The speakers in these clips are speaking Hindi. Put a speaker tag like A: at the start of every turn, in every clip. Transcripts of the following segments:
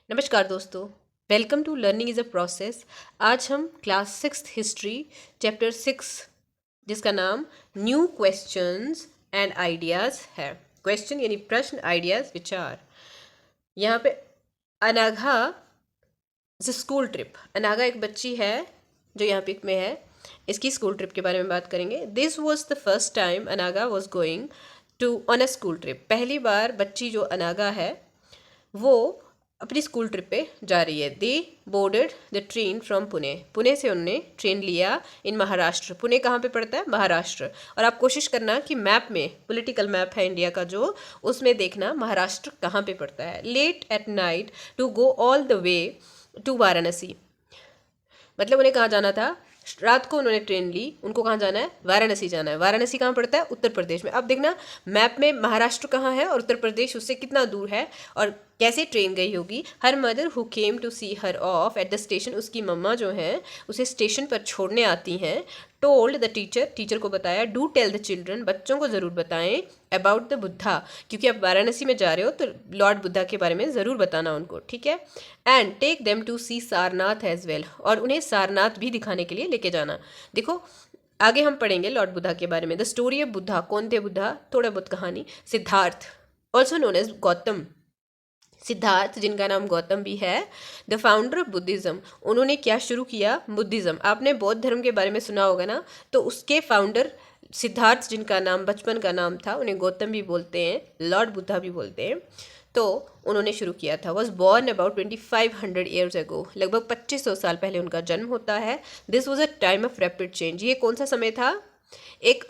A: नमस्कार दोस्तों, welcome to learning is a process. आज हम क्लास 6 हिस्ट्री चैप्टर 6 जिसका नाम न्यू क्वेश्चंस एंड आइडियाज़ है। क्वेश्चन यानी प्रश्न, आइडियाज़ विचार। यहाँ पे अनघा स्कूल ट्रिप। अनघा एक बच्ची है जो यहाँ पिक में है। इसकी स्कूल ट्रिप के बारे में बात करेंगे। This was the first time Anagha was going to on a school trip. पहली बार बच्ची जो अनघा है वो अपनी स्कूल ट्रिप पे जा रही है। They boarded the train from Pune. Pune से उन्होंने ट्रेन लिया इन महाराष्ट्र। पुणे कहाँ पे पड़ता है? महाराष्ट्र। और आप कोशिश करना कि मैप में, पॉलिटिकल मैप है इंडिया का जो, उसमें देखना महाराष्ट्र कहाँ पे पड़ता है। Late at night to go all the way to Varanasi. मतलब उन्हें कहाँ जाना था? रात को उन्होंने ट्रेन ली। उनको कहाँ जाना है? वाराणसी जाना है। वाराणसी कहाँ पड़ता है? उत्तर प्रदेश में। अब देखना मैप में महाराष्ट्र कहाँ है और उत्तर प्रदेश उससे कितना दूर है और कैसे ट्रेन गई होगी। Her mother who came to see her off at the station, उसकी मम्मा जो हैं उसे स्टेशन पर छोड़ने आती हैं। टोल्ड द टीचर, टीचर को बताया। डू टेल द चिल्ड्रन, बच्चों को ज़रूर बताएं। अबाउट द बुद्धा, क्योंकि आप वाराणसी में जा रहे हो तो लॉर्ड बुद्धा के बारे में ज़रूर बताना उनको, ठीक है। And take them to see Sarnath as well, और उन्हें सारनाथ भी दिखाने के लिए लेके जाना। देखो आगे हम पढ़ेंगे लॉर्ड बुद्धा के बारे में। The story of Buddha. कौन थे बुद्धा? थोड़ा बहुत कहानी। Siddhartha, also known as Gautam. Siddhartha जिनका नाम गौतम भी है, द फाउंडर ऑफ बुद्धिज़्म। उन्होंने क्या शुरू किया? बुद्धिज़्म। आपने बौद्ध धर्म के बारे में सुना होगा ना, तो उसके फाउंडर सिद्धार्थ जिनका नाम बचपन का नाम था, उन्हें गौतम भी बोलते हैं, लॉर्ड बुद्धा भी बोलते हैं। तो उन्होंने शुरू किया था। Was born about 2500 years ago. लगभग 2500 साल पहले उनका जन्म होता है। This was a time of rapid change. ये कौन सा समय था? एक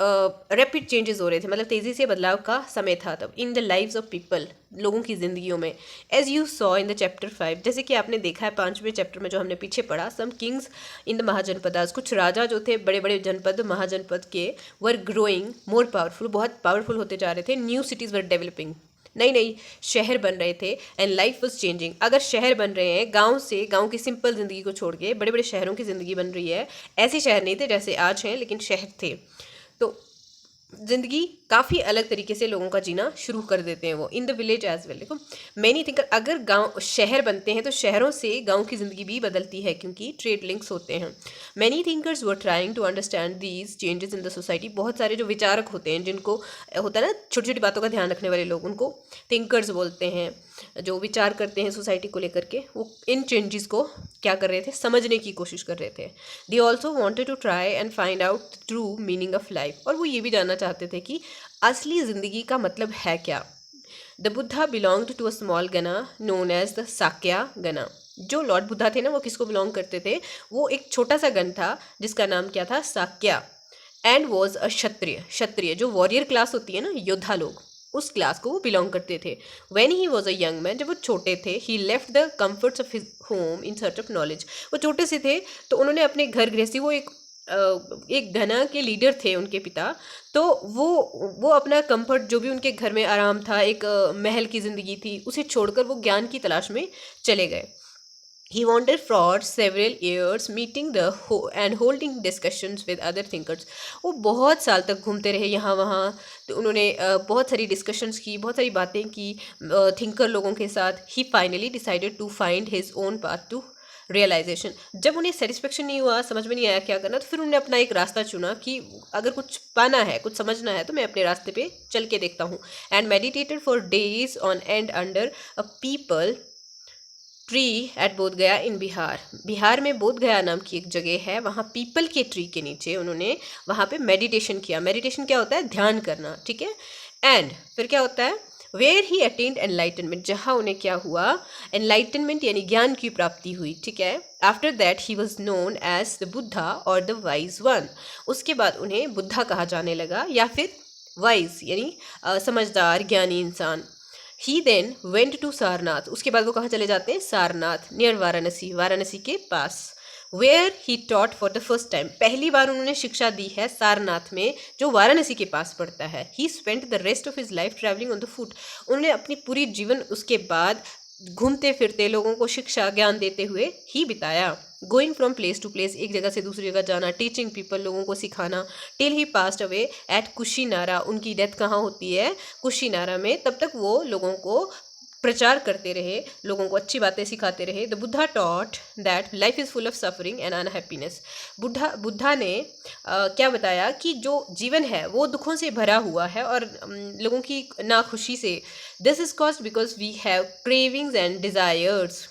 A: रैपिड चेंजेस हो रहे थे, मतलब तेज़ी से बदलाव का समय था तब। In the lives of people, लोगों की ज़िंदगियों में। As you saw in the chapter 5, जैसे कि आपने देखा है 5वें चैप्टर में जो हमने पीछे पढ़ा। सम किंग्स इन द महाजनपदास, कुछ राजा जो थे बड़े बड़े जनपद महाजनपद के, वर ग्रोइंग मोर पावरफुल, बहुत पावरफुल होते जा रहे थे। न्यू सिटीज़ वर डेवलपिंग, नई नई शहर बन रहे थे। And life was changing. अगर शहर बन रहे हैं, गांव से, गांव की सिंपल ज़िंदगी को छोड़ के बड़े बड़े शहरों की ज़िंदगी बन रही है। ऐसे शहर नहीं थे जैसे आज हैं, लेकिन शहर थे। तो ज़िंदगी काफ़ी अलग तरीके से लोगों का जीना शुरू कर देते हैं वो। In the village as well. देखो मैनी थिंकर, अगर गांव शहर बनते हैं तो शहरों से गांव की ज़िंदगी भी बदलती है, क्योंकि ट्रेड लिंक्स होते हैं। Many thinkers were trying to understand these changes in the society. बहुत सारे जो विचारक होते हैं, जिनको होता है ना छोटी छोटी बातों का ध्यान रखने वाले लोग, उनको थिंकर्स बोलते हैं। जो विचार करते हैं सोसाइटी को लेकर के, वो इन चेंजेस को क्या कर रहे थे? समझने की कोशिश कर रहे थे। They also wanted to try and find out true meaning of life. और वो ये भी जानना चाहते थे कि असली ज़िंदगी का मतलब है क्या। The Buddha belonged to a small gana known as the Shakya gana. जो लॉर्ड बुद्धा थे ना, वो किसको बिलोंग करते थे? वो एक छोटा सा गण था जिसका नाम क्या था? साक्या। एंड वॉज अ क्षत्रिय। क्षत्रिय जो वॉरियर क्लास होती है ना, योद्धा लोग, उस क्लास को वो बिलोंग करते थे। When he was a young man, जब वो छोटे थे, he left the comforts of his home in search of knowledge. वो छोटे से थे तो उन्होंने अपने घर गृहस्थी, वो एक घना के लीडर थे उनके पिता, तो वो अपना कंफर्ट, जो भी उनके घर में आराम था, एक महल की ज़िंदगी थी, उसे छोड़कर वो ज्ञान की तलाश में चले गए। He wandered for several years, meeting the and holding discussions with other thinkers. वो बहुत साल तक घूमते रहे यहाँ वहाँ। तो उन्होंने बहुत सारी डिस्कशंस की, बहुत सारी बातें की थिंकर लोगों के साथ। He finally decided to find his own path to realisation. जब उन्हें सेटिस्फेक्शन नहीं हुआ, समझ में नहीं आया क्या करना, तो फिर उन्होंने अपना एक रास्ता चुना कि अगर कुछ पाना है, कुछ समझना है, तो मैं अपने रास्ते पे चल के देखता हूँ। And meditated for days on and under a people tree eight बोध गया इन बिहार। बिहार में बोध गया नाम की एक जगह है, वहाँ पीपल के ट्री के नीचे उन्होंने वहाँ पे मेडिटेशन किया। मेडिटेशन क्या होता है? ध्यान करना, ठीक है। एंड फिर क्या होता है? वेयर ही अटेंड एनलाइटनमेंट, जहाँ उन्हें क्या हुआ? एनलाइटनमेंट यानी ज्ञान की प्राप्ति हुई, ठीक है। After that he was known as the Buddha और द वाइज वन। उसके बाद उन्हें बुद्धा कहा जाने लगा, या फिर वाइज यानी समझदार, ज्ञानी इंसान। ही देन वेंट टू सारनाथ। उसके बाद वो कहाँ चले जाते हैं? सारनाथ, नियर वाराणसी, वाराणसी के पास। Where he taught for the first time, पहली बार उन्होंने शिक्षा दी है सारनाथ में, जो वाराणसी के पास पड़ता है। ही spent the rest of his life travelling on the foot. उन्होंने अपनी पूरी जीवन उसके बाद घूमते फिरते लोगों को शिक्षा ज्ञान देते हुए ही बिताया। Going from place to place, एक जगह से दूसरी जगह जाना, टीचिंग पीपल, लोगों को सिखाना। Till he passed away at Kushinara, उनकी डेथ कहाँ होती है? कुशीनारा में। तब तक वो लोगों को प्रचार करते रहे, लोगों को अच्छी बातें सिखाते रहे। The Buddha taught that life is full of suffering and unhappiness. Buddha ने क्या बताया कि जो जीवन है वो दुखों से भरा हुआ है और लोगों की नाखुशी से। This is caused because we have cravings and desires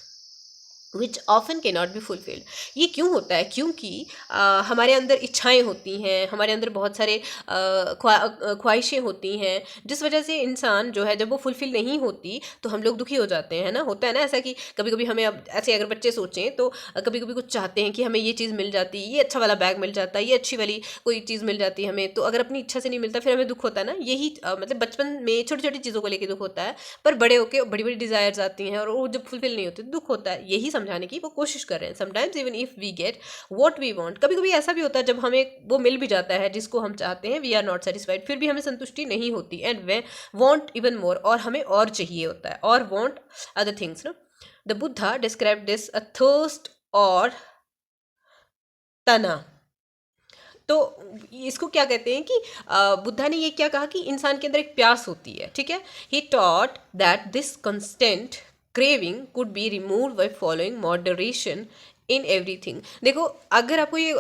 A: which often can not be fulfilled. ये क्यों होता है? क्योंकि हमारे अंदर इच्छाएं होती हैं, हमारे अंदर बहुत सारे ख्वाहिशें होती हैं, जिस वजह से इंसान जो है जब वो फुलफिल नहीं होती तो हम लोग दुखी हो जाते हैं ना। होता है ना ऐसा कि कभी कभी हमें, अब ऐसे अगर बच्चे सोचें तो कभी कभी कुछ चाहते हैं कि हमें ये चीज़ मिल जाती, ये अच्छा वाला बैग मिल जाता, ये अच्छी वाली कोई चीज़ मिल जाती है हमें, तो अगर अपनी इच्छा से नहीं मिलता फिर हमें दुख होता है ना। यही मतलब बचपन में छोटी छोटी चीज़ों को लेकर दुख होता है, पर बड़े होकर बड़ी बड़ी डिज़ायर्स आती हैं और वो जब फुलफिल नहीं होती तो दुख होता है। यही समझाने की वो कोशिश कर रहे हैं। Sometimes even if we get what we want, कभी कभी ऐसा भी होता है जब हमें वो मिल भी जाता है जिसको हम चाहते हैं, वी आर नॉट सेटिस्फाइड, फिर भी हमें संतुष्टि नहीं होती, and we want even more, और हमें और चाहिए होता है, और वांट अदर थिंग्स ना। The Buddha describe this a thirst or tanha. तो इसको क्या कहते हैं कि बुद्धा ने ये क्या कहा कि इंसान के अंदर एक प्यास होती है, ठीक है। He taught that this constant craving could be remove by following moderation in everything. देखो, अगर आपको ये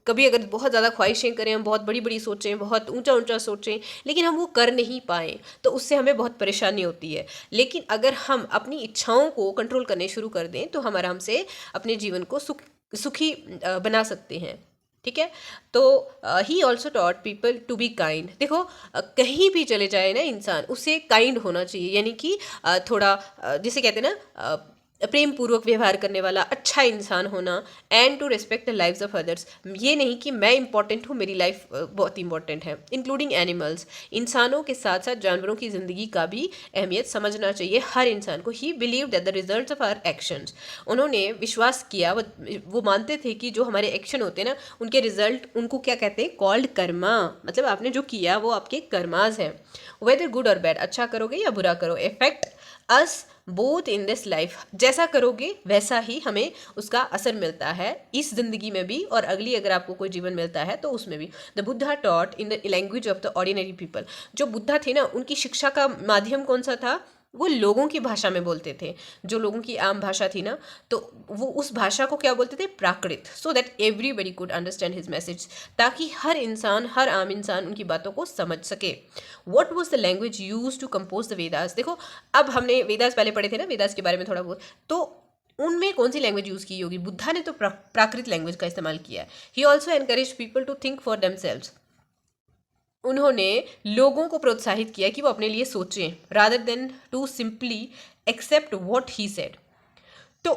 A: कभी अगर बहुत ज़्यादा ख्वाहिशें करें, हम बहुत बड़ी बड़ी सोचें, बहुत ऊंचा ऊंचा सोचें, लेकिन हम वो कर नहीं पाएँ तो उससे हमें बहुत परेशानी होती है। लेकिन अगर हम अपनी इच्छाओं को कंट्रोल करने शुरू कर दें तो हम आराम से अपने जीवन को सुखी बना सकते हैं, ठीक है। तो he also taught people to be kind. देखो, कहीं भी चले जाए ना इंसान, उसे काइंड होना चाहिए, यानी कि थोड़ा जिसे कहते हैं ना प्रेम पूर्वक व्यवहार करने वाला, अच्छा इंसान होना, and to respect the lives of others. ये नहीं कि मैं इंपॉर्टेंट हूँ, मेरी लाइफ बहुत इंपॉर्टेंट है, इंक्लूडिंग एनिमल्स। इंसानों के साथ साथ जानवरों की ज़िंदगी का भी अहमियत समझना चाहिए हर इंसान को। He believe that the result of our actions, उन्होंने विश्वास किया, वो मानते थे कि जो हमारे एक्शन होते हैं ना उनके रिजल्ट, उनको क्या कहते हैं? कॉल्ड कर्मा। मतलब आपने जो किया वो आपके कर्माज हैं, वेदर गुड और बैड, अच्छा करोगे या बुरा करो, effect us both in this life. जैसा करोगे वैसा ही हमें उसका असर मिलता है इस जिंदगी में भी, और अगली अगर आपको कोई जीवन मिलता है तो उसमें भी। The Buddha taught in the language of the ordinary people. जो बुद्धा थे ना, उनकी शिक्षा का माध्यम कौन सा था? वो लोगों की भाषा में बोलते थे, जो लोगों की आम भाषा थी ना, तो वो उस भाषा को क्या बोलते थे? Prakrit. So that everybody could understand his message, ताकि हर इंसान, हर आम इंसान उनकी बातों को समझ सके। What was the language use to compose the Vedas. देखो, अब हमने वेदास पहले पढ़े थे ना, वेदास के बारे में थोड़ा बहुत, तो उनमें कौन सी लैंग्वेज यूज़ की होगी? बुद्धा ने तो प्राकृत लैंग्वेज का इस्तेमाल किया है। He also encourage people to think for themselves. उन्होंने लोगों को प्रोत्साहित किया कि वो अपने लिए सोचें, rather than to simply accept what he said. तो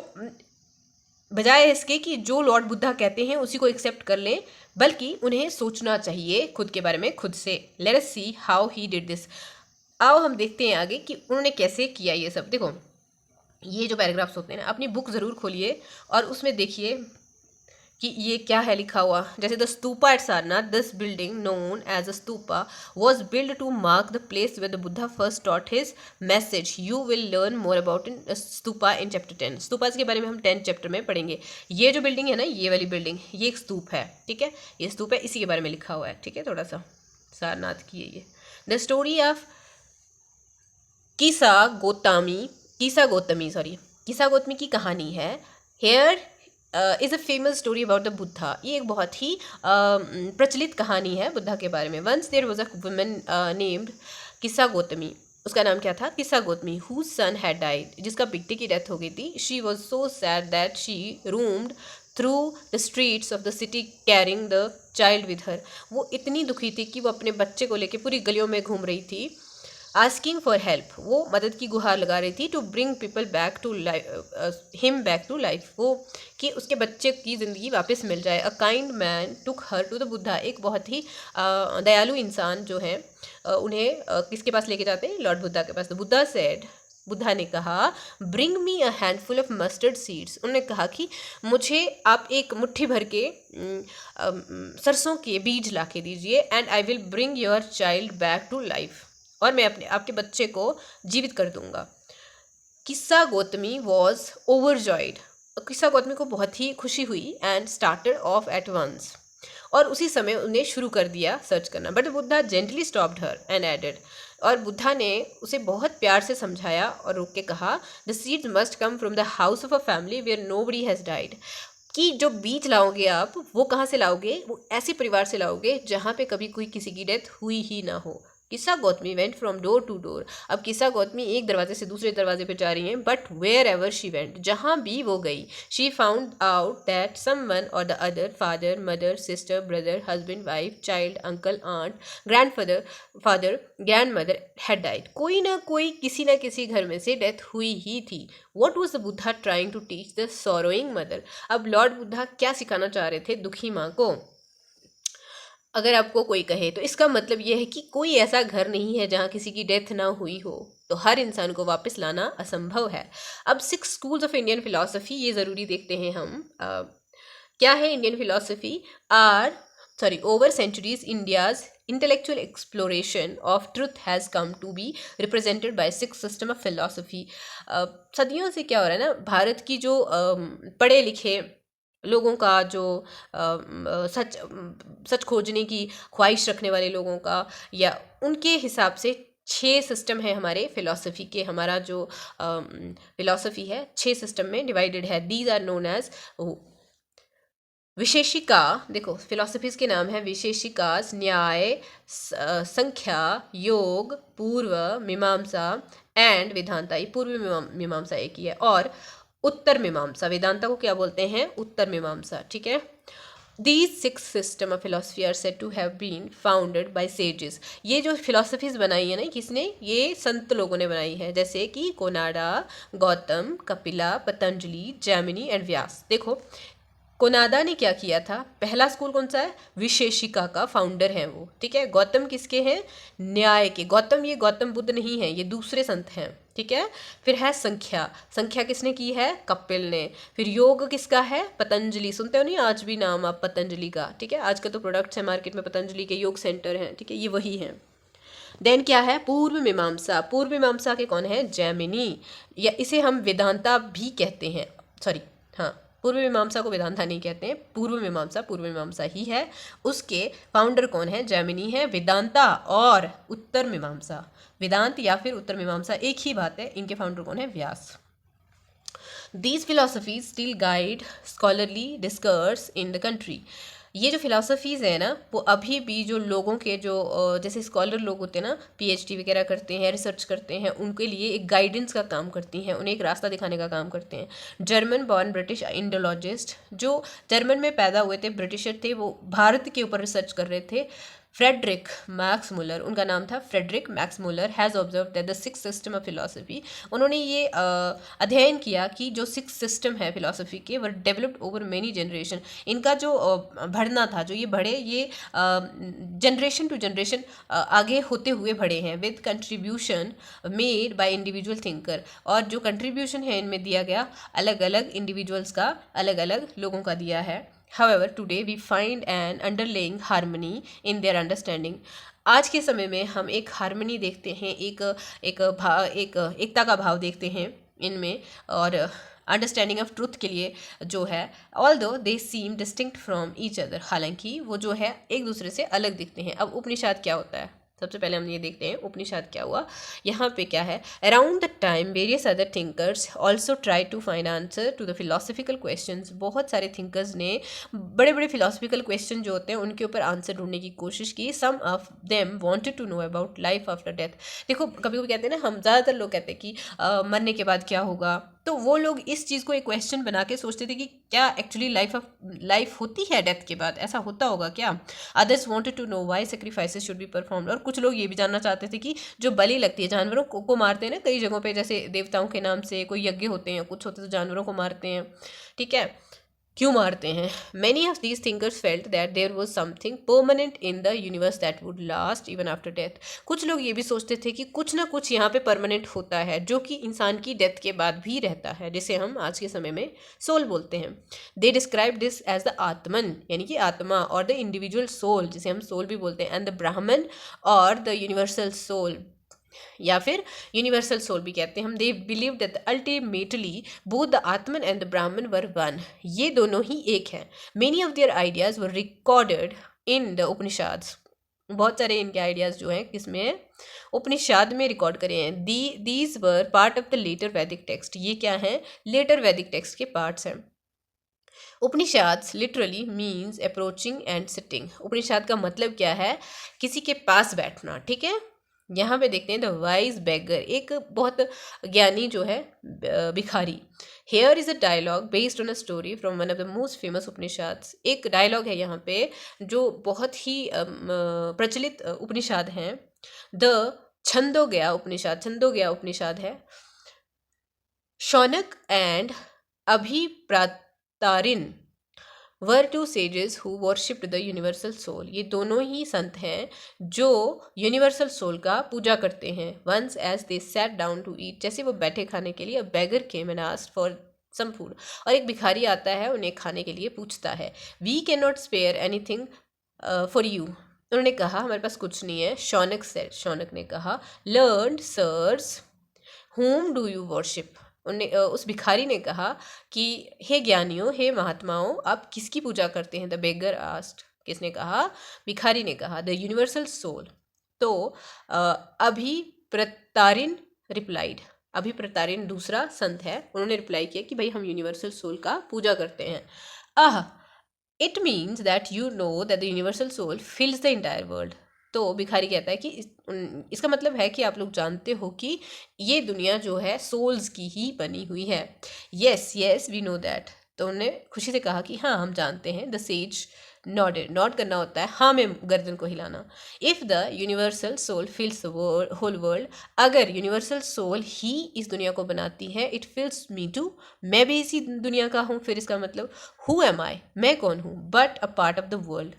A: बजाय इसके कि जो लॉर्ड बुद्धा कहते हैं उसी को एक्सेप्ट कर लें, बल्कि उन्हें सोचना चाहिए खुद के बारे में खुद से। Let us see how he did this. आओ हम देखते हैं आगे कि उन्होंने कैसे किया ये सब। देखो, ये जो पैराग्राफ्स होते हैं ना, अपनी बुक ज़रूर खोलिए और उसमें देखिए कि ये क्या है लिखा हुआ। जैसे the stupa at Sarnath, this building known as a stupa was build to mark the place where the Buddha first taught his message. You will learn more about in stupa in chapter 10। Stupas के बारे में हम 10 चैप्टर में पढ़ेंगे। ये जो बिल्डिंग है ना, ये वाली बिल्डिंग, ये एक स्तूप है, ठीक है। ये स्तूप है, इसी के बारे में लिखा हुआ है, ठीक है। थोड़ा सा सारनाथ की है ये। द स्टोरी ऑफ किसा गौतमी की कहानी है। Here is a famous story about the Buddha. ये एक बहुत ही प्रचलित कहानी है बुद्धा के बारे में। Once there was a woman named Kisa Gautami. उसका नाम क्या था? Kisa Gautami. Whose son had died, जिसका बेटे की डेथ हो गई थी। She was so sad that she roamed through the streets of the city carrying the child with her. वो इतनी दुखी थी कि वो अपने बच्चे को लेकर पूरी गलियों में घूम रही थी। आस्किंग फॉर हेल्प, वो मदद की गुहार लगा रही थी। To bring people back to him back to life, वो कि उसके बच्चे की ज़िंदगी वापस मिल जाए। A kind man took her to the Buddha. एक बहुत ही दयालु इंसान जो है उन्हें किसके पास लेके जाते हैं? लॉर्ड बुद्धा के पास। तो बुद्धा सेड, बुद्धा ने कहा, bring me a handful of mustard seeds. उन्होंने कहा कि मुझे आप एक मुट्ठी भर के सरसों के बीज ला के दीजिए, and I will bring your child back to life, और मैं आपके बच्चे को जीवित कर दूंगा। किस्सा गौतमी वॉज ओवरजॉयड। किस्सा गौतमी को बहुत ही खुशी हुई, and started off at once, और उसी समय उन्हें शुरू कर दिया सर्च करना। But Buddha gently stopped her and added, और बुद्धा ने उसे बहुत प्यार से समझाया और रोक के कहा, the seeds must come from the house of a family where nobody has died. कि जो बीज लाओगे आप वो कहाँ से लाओगे, वो ऐसे परिवार से लाओगे जहाँ पे कभी कोई किसी की डेथ हुई ही ना हो। Kisa Gautami went from door to door. अब किस्सा गौतमी एक दरवाजे से दूसरे दरवाजे पे जा रही हैं, but wherever she went, जहाँ भी वो गई, she found out that someone or the other, father mother sister brother husband wife child uncle aunt grandfather father grandmother had died. कोई ना कोई किसी ना किसी घर में से डेथ हुई ही थी। What was the Buddha trying to teach the sorrowing mother. अब लॉर्ड बुद्धा क्या सिखाना चाह रहे थे दुखी माँ को। अगर आपको कोई कहे तो इसका मतलब यह है कि कोई ऐसा घर नहीं है जहाँ किसी की डेथ ना हुई हो, तो हर इंसान को वापस लाना असंभव है। अब 6 स्कूल्स ऑफ इंडियन फिलॉसफी, ये ज़रूरी देखते हैं हम। क्या है Indian philosophy? Over centuries India's intellectual exploration of truth has come to be represented by 6 system of philosophy। सदियों से क्या हो रहा है ना, भारत की जो पढ़े लिखे लोगों का जो सच खोजने की ख्वाहिश रखने वाले लोगों का, या उनके हिसाब से 6 सिस्टम है हमारे फिलॉसफी के। हमारा जो फिलॉसफी है 6 सिस्टम में डिवाइडेड है। These are known as Vaisheshika. देखो फिलॉसफीज के नाम है विशेषिका, न्याय, संख्या, योग, पूर्व मीमांसा एंड वेदांता। ये पूर्व मीमांसा एक ही है। और उत्तर मीमांसा, वेदांता को क्या बोलते हैं? उत्तर मीमांसा। ठीक है। These 6 system of philosophy are said to have been founded by sages। ये जो फिलोसफीज बनाई है ना, किसने? ये संत लोगों ने बनाई है, जैसे कि कोनाडा, गौतम, कपिला, पतंजलि, जैमिनी एंड व्यास। देखो कोनादा ने क्या किया था? पहला स्कूल कौन सा है? विशेषिका का फाउंडर है वो। ठीक है। गौतम किसके हैं? न्याय के। गौतम, ये गौतम बुद्ध नहीं है, ये दूसरे संत हैं। ठीक है। फिर है संख्या, संख्या किसने की है? कपिल ने। फिर योग किसका है? पतंजलि। सुनते हो नहीं आज भी नाम आप पतंजलि का? ठीक है। आज का तो प्रोडक्ट्स है मार्केट में, पतंजलि के योग सेंटर हैं। ठीक है, ये वही हैं। देन क्या है? पूर्व मीमांसा। पूर्व मीमांसा के कौन है? जैमिनी, या इसे हम वेदांता भी कहते हैं। सॉरी, हाँ, पूर्व मीमांसा को वेदांता नहीं कहते हैं, पूर्व मीमांसा ही है। उसके फाउंडर कौन है? जैमिनी है। वेदांता और उत्तर मीमांसा, वेदांत या फिर उत्तर मीमांसा एक ही बात है। इनके फाउंडर कौन है? व्यास। These philosophies still guide scholarly discourse in the country। ये जो फिलासफीज़ है ना, वो अभी भी जो लोगों के जो जैसे स्कॉलर लोग होते हैं ना, पीएचडी वगैरह करते हैं, रिसर्च करते हैं, उनके लिए एक गाइडेंस का काम करती हैं, उन्हें एक रास्ता दिखाने का काम करते हैं। जर्मन बॉर्न ब्रिटिश इंडोलॉजिस्ट, जो जर्मन में पैदा हुए थे, ब्रिटिशर थे, वो भारत के ऊपर रिसर्च कर रहे थे। फ्रेडरिक मैक्स मुलर, उनका नाम था Friedrich Max Muller, has observe that the 6 system of philosophy. उन्होंने ये अध्ययन किया कि जो 6 सिस्टम है फिलोसफी के, were developed over many generation. इनका जो बढ़ना था, जो ये बढ़े, ये जनरेशन टू जनरेशन आगे होते हुए बढ़े हैं, with contribution made by individual thinker. और जो कंट्रीब्यूशन है इनमें दिया गया अलग अलग इंडिविजुअल्स का, अलग अलग लोगों का दिया है। However, today we find an underlying harmony in their understanding। आज के समय में हम एक हारमनी देखते हैं, एक एकता का भाव देखते हैं इनमें, और अंडरस्टैंडिंग ऑफ ट्रूथ के लिए जो है, although they seem distinct from each other, हालांकि वो जो है एक दूसरे से अलग दिखते हैं। अब उपनिषद क्या होता है? सबसे पहले हम ये देखते हैं उपनिषद क्या हुआ। यहाँ पे क्या है? Around the time various other thinkers also try to find answer to the philosophical questions. बहुत सारे थिंकर्स ने बड़े बड़े फिलोसफिकल क्वेश्चन जो होते हैं उनके ऊपर आंसर ढूंढने की कोशिश की। Some of them wanted to know about life after death. देखो कभी कभी कहते हैं ना, हम ज़्यादातर लोग कहते हैं कि मरने के बाद क्या होगा, तो वो लोग इस चीज़ को एक क्वेश्चन बना के सोचते थे कि क्या एक्चुअली लाइफ होती है डेथ के बाद, ऐसा होता होगा क्या। Others wanted to know why sacrifices should be performed. और कुछ लोग ये भी जानना चाहते थे कि जो बलि लगती है, जानवरों को मारते हैं ना कई जगहों पे, जैसे देवताओं के नाम से कोई यज्ञ होते हैं, कुछ होते तो जानवरों को मारते हैं। ठीक है, क्यों मारते हैं? Many of these thinkers felt that there was something permanent in the universe that would last even after death. कुछ लोग ये भी सोचते थे कि कुछ ना कुछ यहाँ पे परमानेंट होता है जो कि इंसान की डेथ के बाद भी रहता है, जिसे हम आज के समय में सोल बोलते हैं। They describe this as the atman, यानी कि आत्मा, और द इंडिविजुअल सोल, जिसे हम सोल भी बोलते हैं, एंड द ब्राह्मण और द यूनिवर्सल सोल, या फिर यूनिवर्सल सोल भी कहते हैं हम। They believe that ultimately both the Atman and the ब्राह्मण वर वन। ये दोनों ही एक हैं। Many of their ideas were recorded in the Upanishads. बहुत सारे इनके आइडियाज़ जो हैं किसमें है, उपनिषद में रिकॉर्ड करे हैं। These were part of the later Vedic text, ये क्या है, लेटर वैदिक टेक्स्ट के पार्ट्स हैं। Upanishad literally means approaching and sitting. Upanishad का मतलब क्या है, किसी के पास बैठना, ठीक है। यहाँ पे देखते हैं द वाइज बेगर, एक बहुत ज्ञानी जो है भिखारी। Here is a dialogue based on a story from one of the most famous Upanishad. एक डायलॉग है यहाँ पे जो बहुत ही प्रचलित उपनिषद हैं। द छंदोग्या उपनिषद, छंदोग्या उपनिषद है। Shaunaka and Abhipratarin were two sages who worshipped the universal soul. ये दोनों ही संत हैं जो यूनिवर्सल सोल का पूजा करते हैं। Once as they sat down to eat, जैसे वो बैठे खाने के लिए, a beggar came and asked for some food, और एक भिखारी आता है उन्हें खाने के लिए पूछता है। We can not spare anything for you, उन्होंने कहा हमारे पास कुछ नहीं है। शौनक सेड, शौनक ने कहा, learned sirs whom do you worship, उस भिखारी ने कहा कि हे ज्ञानियों, हे महात्माओं, आप किसकी पूजा करते हैं। द बेगर आस्क्ड, किसने कहा, भिखारी ने कहा, द यूनिवर्सल सोल। तो अभिप्रतारिन रिप्लाइड, अभिप्रतारिन दूसरा संत है, उन्होंने रिप्लाई किया कि भाई हम यूनिवर्सल सोल का पूजा करते हैं। It means that you know that the universal soul fills the entire world. तो भिखारी कहता है कि इसका मतलब है कि आप लोग जानते हो कि ये दुनिया जो है सोल्स की ही बनी हुई है। Yes yes we know that, तो उन्होंने खुशी से कहा कि हाँ हम जानते हैं। द सेज नॉडेड, नॉड करना होता है हाँ में गर्दन को हिलाना। If the universal soul fills the whole world, अगर यूनिवर्सल सोल ही इस दुनिया को बनाती है, इट फिल्स मी टू, मैं भी इसी दुनिया का हूँ, फिर इसका मतलब हु एम आई, मैं कौन हूँ, but a part of the world,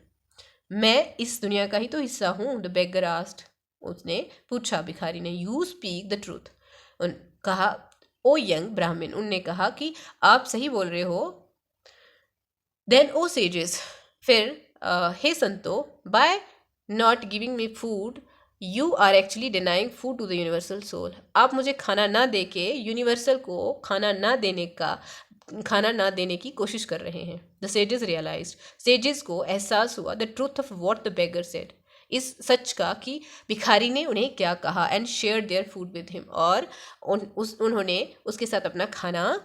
A: मैं इस दुनिया का ही तो हिस्सा हूँ। द बेगर आस्क्ड, उसने पूछा भिखारी ने, यू स्पीक द ट्रूथ, कहा ओ यंग ब्राह्मण, उनने कहा कि आप सही बोल रहे हो। देन ओ सेजेस, फिर हे संतो, by not giving me food you are actually denying food to the universal soul, आप मुझे खाना ना दे के यूनिवर्सल को खाना ना देने की कोशिश कर रहे हैं। द सेजेस रियलाइज्ड, सेजेस को एहसास हुआ the truth of what the beggar said, इस सच का कि भिखारी ने उन्हें क्या कहा। And share their food with him, और उन्होंने उसके साथ अपना खाना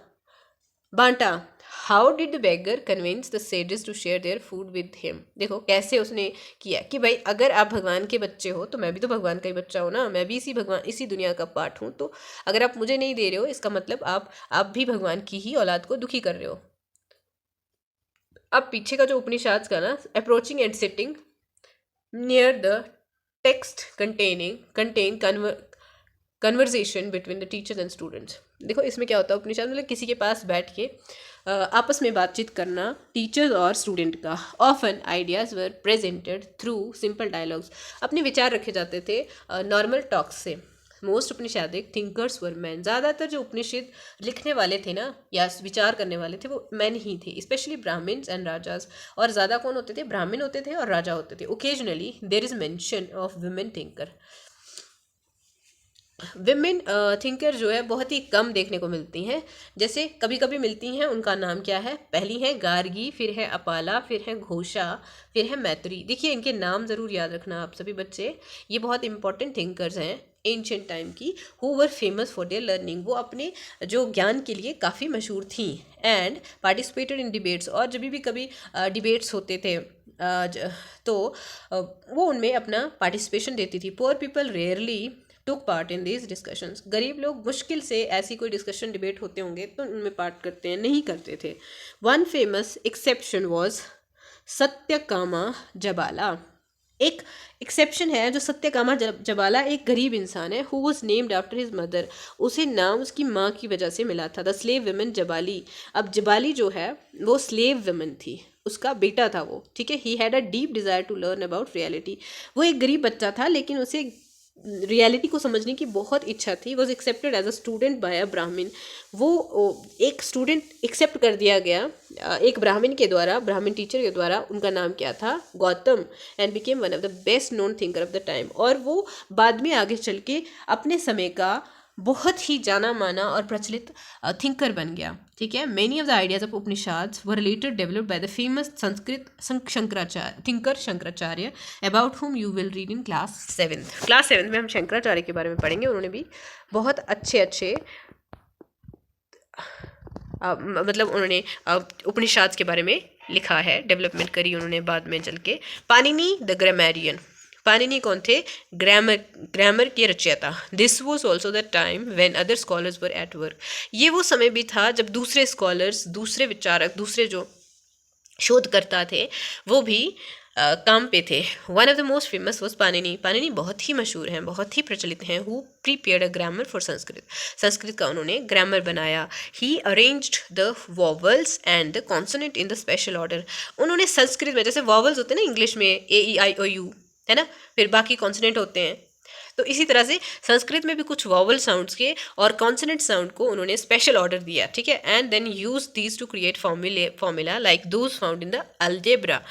A: बांटा। How did the beggar convince the sages to share their food with him, देखो कैसे उसने किया कि भाई अगर आप भगवान के बच्चे हो तो मैं भी तो भगवान का ही बच्चा हूँ ना, मैं भी इसी दुनिया का पार्ट हूँ, तो अगर आप मुझे नहीं दे रहे हो इसका मतलब आप भी भगवान की ही औलाद को दुखी कर रहे हो। अब पीछे का जो उपनिषद का ना, approaching and sitting near the text contain conversation between the teachers and students. देखो इसमें क्या होता है, उपनिषद मतलब किसी के पास बैठ के आपस में बातचीत करना, टीचर्स और स्टूडेंट का। ऑफन आइडियाज़ वर प्रेजेंटेड थ्रू सिंपल डायलॉग्स, अपने विचार रखे जाते थे नॉर्मल टॉक्स से। मोस्ट उपनिषदिक थिंकर्स वर मैन, ज़्यादातर जो उपनिषद लिखने वाले थे ना या विचार करने वाले थे वो मैन ही थे, स्पेशली ब्राह्मण्स एंड राजाज। और ज़्यादा कौन होते थे, ब्राह्मण होते थे और राजा होते थे। Occasionally there is mention of women thinker, women thinker जो है बहुत ही कम देखने को मिलती हैं, जैसे कभी कभी मिलती हैं। उनका नाम क्या है, पहली है गार्गी, फिर है अपाला, फिर है घोषा, फिर है मैत्री। देखिए इनके नाम ज़रूर याद रखना आप सभी बच्चे, ये बहुत इंपॉर्टेंट थिंकर्स हैं एंशिएंट टाइम की। Who were famous for their learning, वो अपने जो ज्ञान के लिए काफ़ी मशहूर थी। एंड पार्टिसिपेटेड इन डिबेट्स, और जब भी कभी डिबेट्स होते थे तो वो उनमें अपना पार्टिसिपेशन देती थी। Poor people rarely took part in these discussions, गरीब लोग मुश्किल से ऐसी कोई डिस्कशन डिबेट होते होंगे तो उनमें पार्ट करते हैं, नहीं करते थे। One famous exception was Satyakama जबाला, एक एक्सेप्शन है जो सत्यकामा जबाला, एक गरीब इंसान है। Who was named after his mother, उसे नाम उसकी माँ की वजह से मिला था। द स्लेव वुमेन जबाली, अब जबाली जो है वो स्लेव वुमेन थी, उसका बेटा था वो, ठीक है। He had a deep desire to learn about reality, वो एक गरीब बच्चा था लेकिन उसे रियलिटी को समझने की बहुत इच्छा थी। Was accepted as a student by a Brahmin, वो एक स्टूडेंट एक्सेप्ट कर दिया गया एक ब्राह्मण के द्वारा, ब्राह्मण टीचर के द्वारा। उनका नाम क्या था, Gautam, and became one of the best known thinker of the time, और वो बाद में आगे चल के अपने समय का बहुत ही जाना माना और प्रचलित थिंकर बन गया, ठीक है। Many of the ideas of Upanishads were later developed by the famous Sanskrit Shankaracharya thinker Shankaracharya, about whom you will read in class 7th। Class 7th में हम शंकराचार्य के बारे में पढ़ेंगे। उन्होंने भी बहुत अच्छे मतलब उन्होंने उपनिषद के बारे में लिखा है, डेवलपमेंट करी उन्होंने बाद में चल के। पाणिनि द ग्रामरियन, पाणिनि कौन थे? ग्रामर के रचयिता। This was also the time when other scholars were at work, ये वो समय भी था जब दूसरे स्कॉलर्स, दूसरे विचारक, दूसरे जो शोधकर्ता थे वो भी काम पे थे। One of the most famous was Panini. Panini बहुत ही मशहूर हैं, बहुत ही प्रचलित हैं। Who prepared a grammar for Sanskrit, Sanskrit का उन्होंने ग्रामर बनाया। He arranged the vowels and the consonant in the special order, उन्होंने संस्कृत में जैसे वॉवल्स होते हैं ना इंग्लिश में, AEIOU है ना, फिर बाकी कॉन्सोनेंट होते हैं, तो इसी तरह से संस्कृत में भी कुछ वॉवल साउंड्स के और कॉन्सोनेंट साउंड को उन्होंने स्पेशल ऑर्डर दिया, ठीक है। And then use these to create formula like those found in the algebra,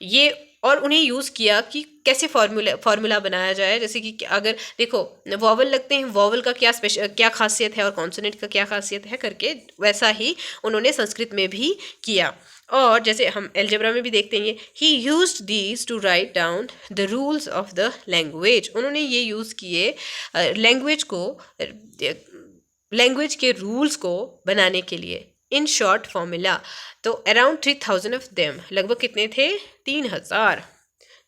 A: ये और उन्हें यूज़ किया कि कैसे फार्मूला बनाया जाए। जैसे कि अगर देखो वॉवल लगते हैं, वॉवल का क्या खासियत है और कॉन्सोनेंट का क्या खासियत है करके, वैसा ही उन्होंने संस्कृत में भी किया। और जैसे हम एल्जेब्रा में भी देखते हैं, ही used these two write down the rules of the language, उन्होंने ये यूज़ किए लैंग्वेज के रूल्स को बनाने के लिए। इन शॉर्ट फॉर्मूला, तो अराउंड 3000 ऑफ देम, लगभग कितने थे? 3000।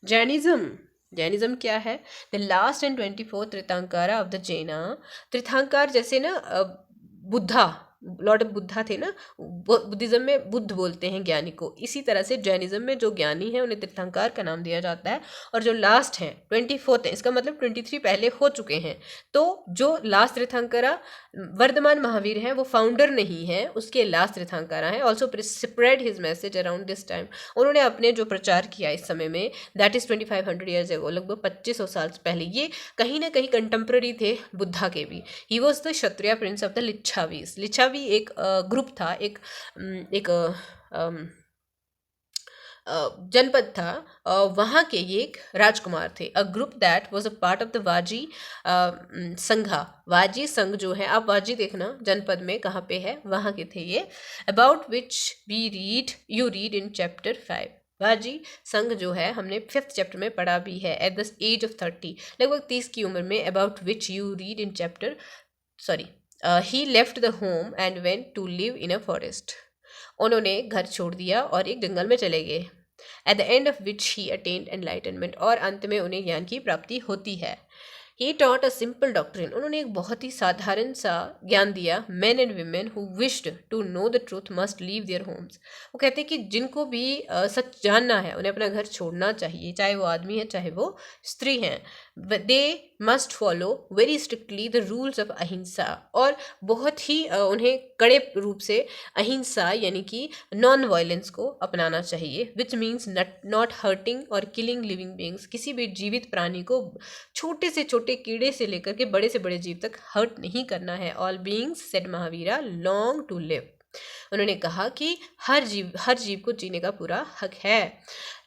A: जैनिज्म क्या है? The last and 24th Tirthankara of the Jaina. Tirthankar जैसे ना बुद्धा, लॉर्ड बुद्धा थे ना, बुद्धिज्म में बुद्ध बोलते हैं ज्ञानी को, इसी तरह से जैनिज्म में जो ज्ञानी है उन्हें तीर्थंकर का नाम दिया जाता है। और जो लास्ट हैं 24th है, इसका मतलब 23 पहले हो चुके हैं। तो जो लास्ट तीर्थंकरा वर्धमान महावीर हैं वो फाउंडर नहीं है, उसके लास्ट तीर्थंकरा हैं। Also spread his message around this time, उन्होंने अपने जो प्रचार किया इस समय में, दैट इज 2500 ईयर्स एगो, लगभग 2500 साल पहले। ये कहीं ना कहीं कंटेम्प्रेरी थे बुद्धा के भी। He was the Kshatriya prince of the Lichchhavis. Lichchhavi एक ग्रुप था, एक जनपद था, वहाँ के ये एक राजकुमार थे। A group that was a part of the Vajji sangha, Vajji संघ जो है, आप वाजी देखना जनपद में कहाँ पे है, वहाँ के थे ये। About which you read in chapter 5, वाजी संघ जो है हमने 5th चैप्टर में पढ़ा भी है। एट द एज ऑफ 30, लगभग 30 की उम्र में, about which you read in chapter he left the home and went to live in a forest, उन्होंने घर छोड़ दिया और एक जंगल में चले गए। At the end of which he attend enlightenment, और अंत में उन्हें ज्ञान की प्राप्ति होती है। He taught a simple doctrine, उन्होंने एक बहुत ही साधारण सा ज्ञान दिया। Man and women who wished to know the truth must leave their homes, वो कहते हैं कि जिनको भी सच जानना है उन्हें अपना घर छोड़ना चाहिए, चाहे वो आदमी है चाहे वो स्त्री हैं। They must follow very strictly the rules of अहिंसा, और बहुत ही उन्हें कड़े रूप से अहिंसा यानी कि नॉन वायलेंस को अपनाना चाहिए। विच मीन्स नॉट हर्टिंग और किलिंग लिविंग बींग्स, किसी भी जीवित प्राणी को छोटे से छोटे कीड़े से लेकर के बड़े से बड़े जीव तक हर्ट नहीं करना है। All beings said Mahavira long to live, उन्होंने कहा कि हर जीव को जीने का पूरा हक है।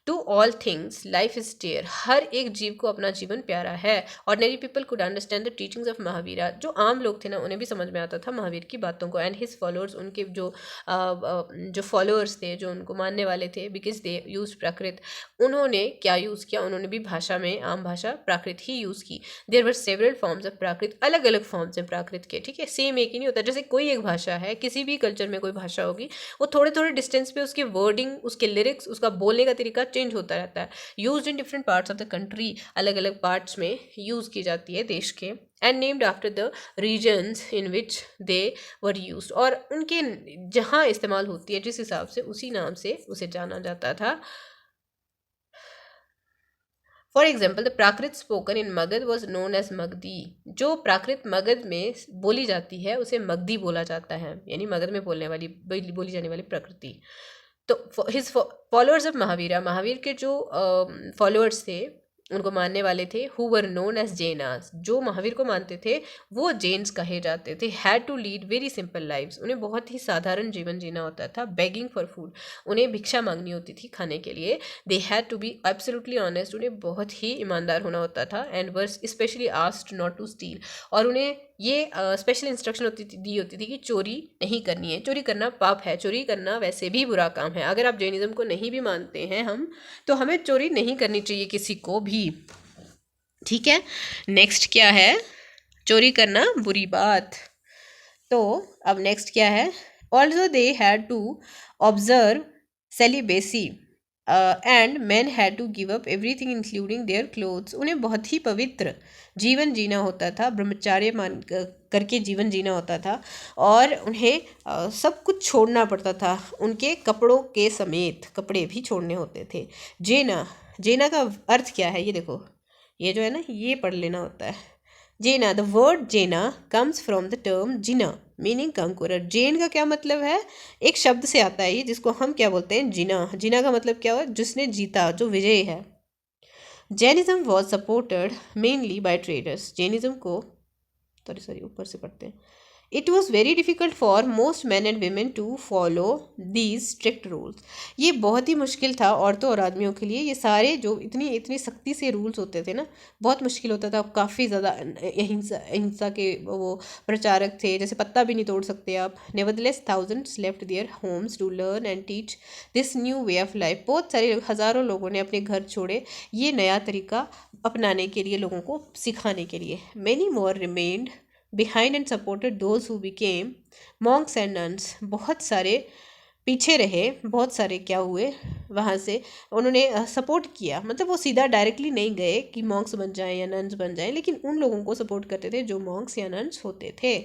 A: To all things life is dear, हर एक जीव को अपना जीवन प्यारा है। Ordinary people could understand the teachings of Mahavira, जो आम लोग थे ना उन्हें भी समझ में आता था महावीर की बातों को। एंड हिज फॉलोअर्स, उनके जो फॉलोअर्स थे, जो उनको मानने वाले थे, बिकॉज दे यूज प्राकृत, उन्होंने क्या यूज़ किया? उन्होंने भी भाषा में आम भाषा प्राकृत ही यूज़ की। There were several forms of Prakrit, अलग अलग फॉर्म्स हैं प्राकृत के, ठीक है, सेम एक ही नहीं होता। जैसे कोई एक भाषा है, किसी भी कल्चर में कोई भाषा होगी, वो थोड़े थोड़े डिस्टेंस पे उसके वर्डिंग, उसके लिरिक्स, उसका बोलने का तरीका चेंज होता रहता है। Used in different parts of the country, अलग अलग पार्ट्स में यूज़ की जाती है देश के। And named after the regions in which they were used, और उनके जहाँ इस्तेमाल होती है जिस हिसाब से, उसी नाम से उसे जाना जाता था। For example the Prakrit spoken in Magadha was known as Magadhi, जो प्राकृत मगध में बोली जाती है उसे मगधी बोला जाता है, यानी मगध में बोली जाने वाली प्रकृति। तो his followers of Mahavira, Mahavir के जो फॉलोअर्स थे, उनको मानने वाले थे, who were known as Jains, जो महावीर को मानते थे वो जैन्स कहे जाते थे। Had to lead very simple lives, उन्हें बहुत ही साधारण जीवन जीना होता था। बेगिंग फॉर फूड, उन्हें भिक्षा मांगनी होती थी खाने के लिए। They had to be absolutely honest, उन्हें बहुत ही ईमानदार होना होता था। And were especially asked not to steal, और उन्हें ये स्पेशल इंस्ट्रक्शन दी होती थी कि चोरी नहीं करनी है, चोरी करना पाप है, चोरी करना वैसे भी बुरा काम है। अगर आप जैनिज्म को नहीं भी मानते हैं हम, तो हमें चोरी नहीं करनी चाहिए किसी को भी, ठीक है। नेक्स्ट क्या है, चोरी करना बुरी बात। तो अब नेक्स्ट क्या है, also they had to observe celibacy and man had to give up everything including their clothes. उन्हें बहुत ही पवित्र जीवन जीना होता था, ब्रह्मचार्य मान करके जीवन जीना होता था, और उन्हें सब कुछ छोड़ना पड़ता था, उनके कपड़ों के समेत कपड़े भी छोड़ने होते थे। जेना, जेना का अर्थ क्या है ये देखो, ये जो है ना ये पढ़ लेना होता है। Jaina, the word Jaina comes from the term Jina meaning conqueror. Jain का क्या मतलब है, एक शब्द से आता है ये, जिसको हम क्या बोलते हैं, जिना। जिना का मतलब क्या हुआ, जिसने जीता, जो विजयी है। Jainism was supported mainly by traders. Jainism को सॉरी ऊपर से पढ़ते हैं। It was very difficult for most man and women to follow these strict rules. ये बहुत ही मुश्किल था औरतों और आदमियों के लिए, ये सारे जो इतनी इतनी सख्ती से रूल्स होते थे ना, बहुत मुश्किल होता था। काफ़ी ज़्यादा हिंसा के वो प्रचारक थे, जैसे पत्ता भी नहीं तोड़ सकते आप। Nevertheless thousands left their homes to learn and teach this new way of life. बहुत सारे हज़ारों लोगों ने अपने घर छोड़े ये नया तरीका अपनाने के लिए, लोगों को सिखाने के लिए। Many more remained behind and supported those who became monks and nuns। बहुत सारे पीछे रहे, बहुत सारे क्या हुए वहाँ से, उन्होंने सपोर्ट किया, मतलब वो सीधा डायरेक्टली नहीं गए कि मॉन्क्स बन जाएं या नन्स बन जाएं, लेकिन उन लोगों को सपोर्ट करते थे जो मॉन्क्स या नन्स होते थे।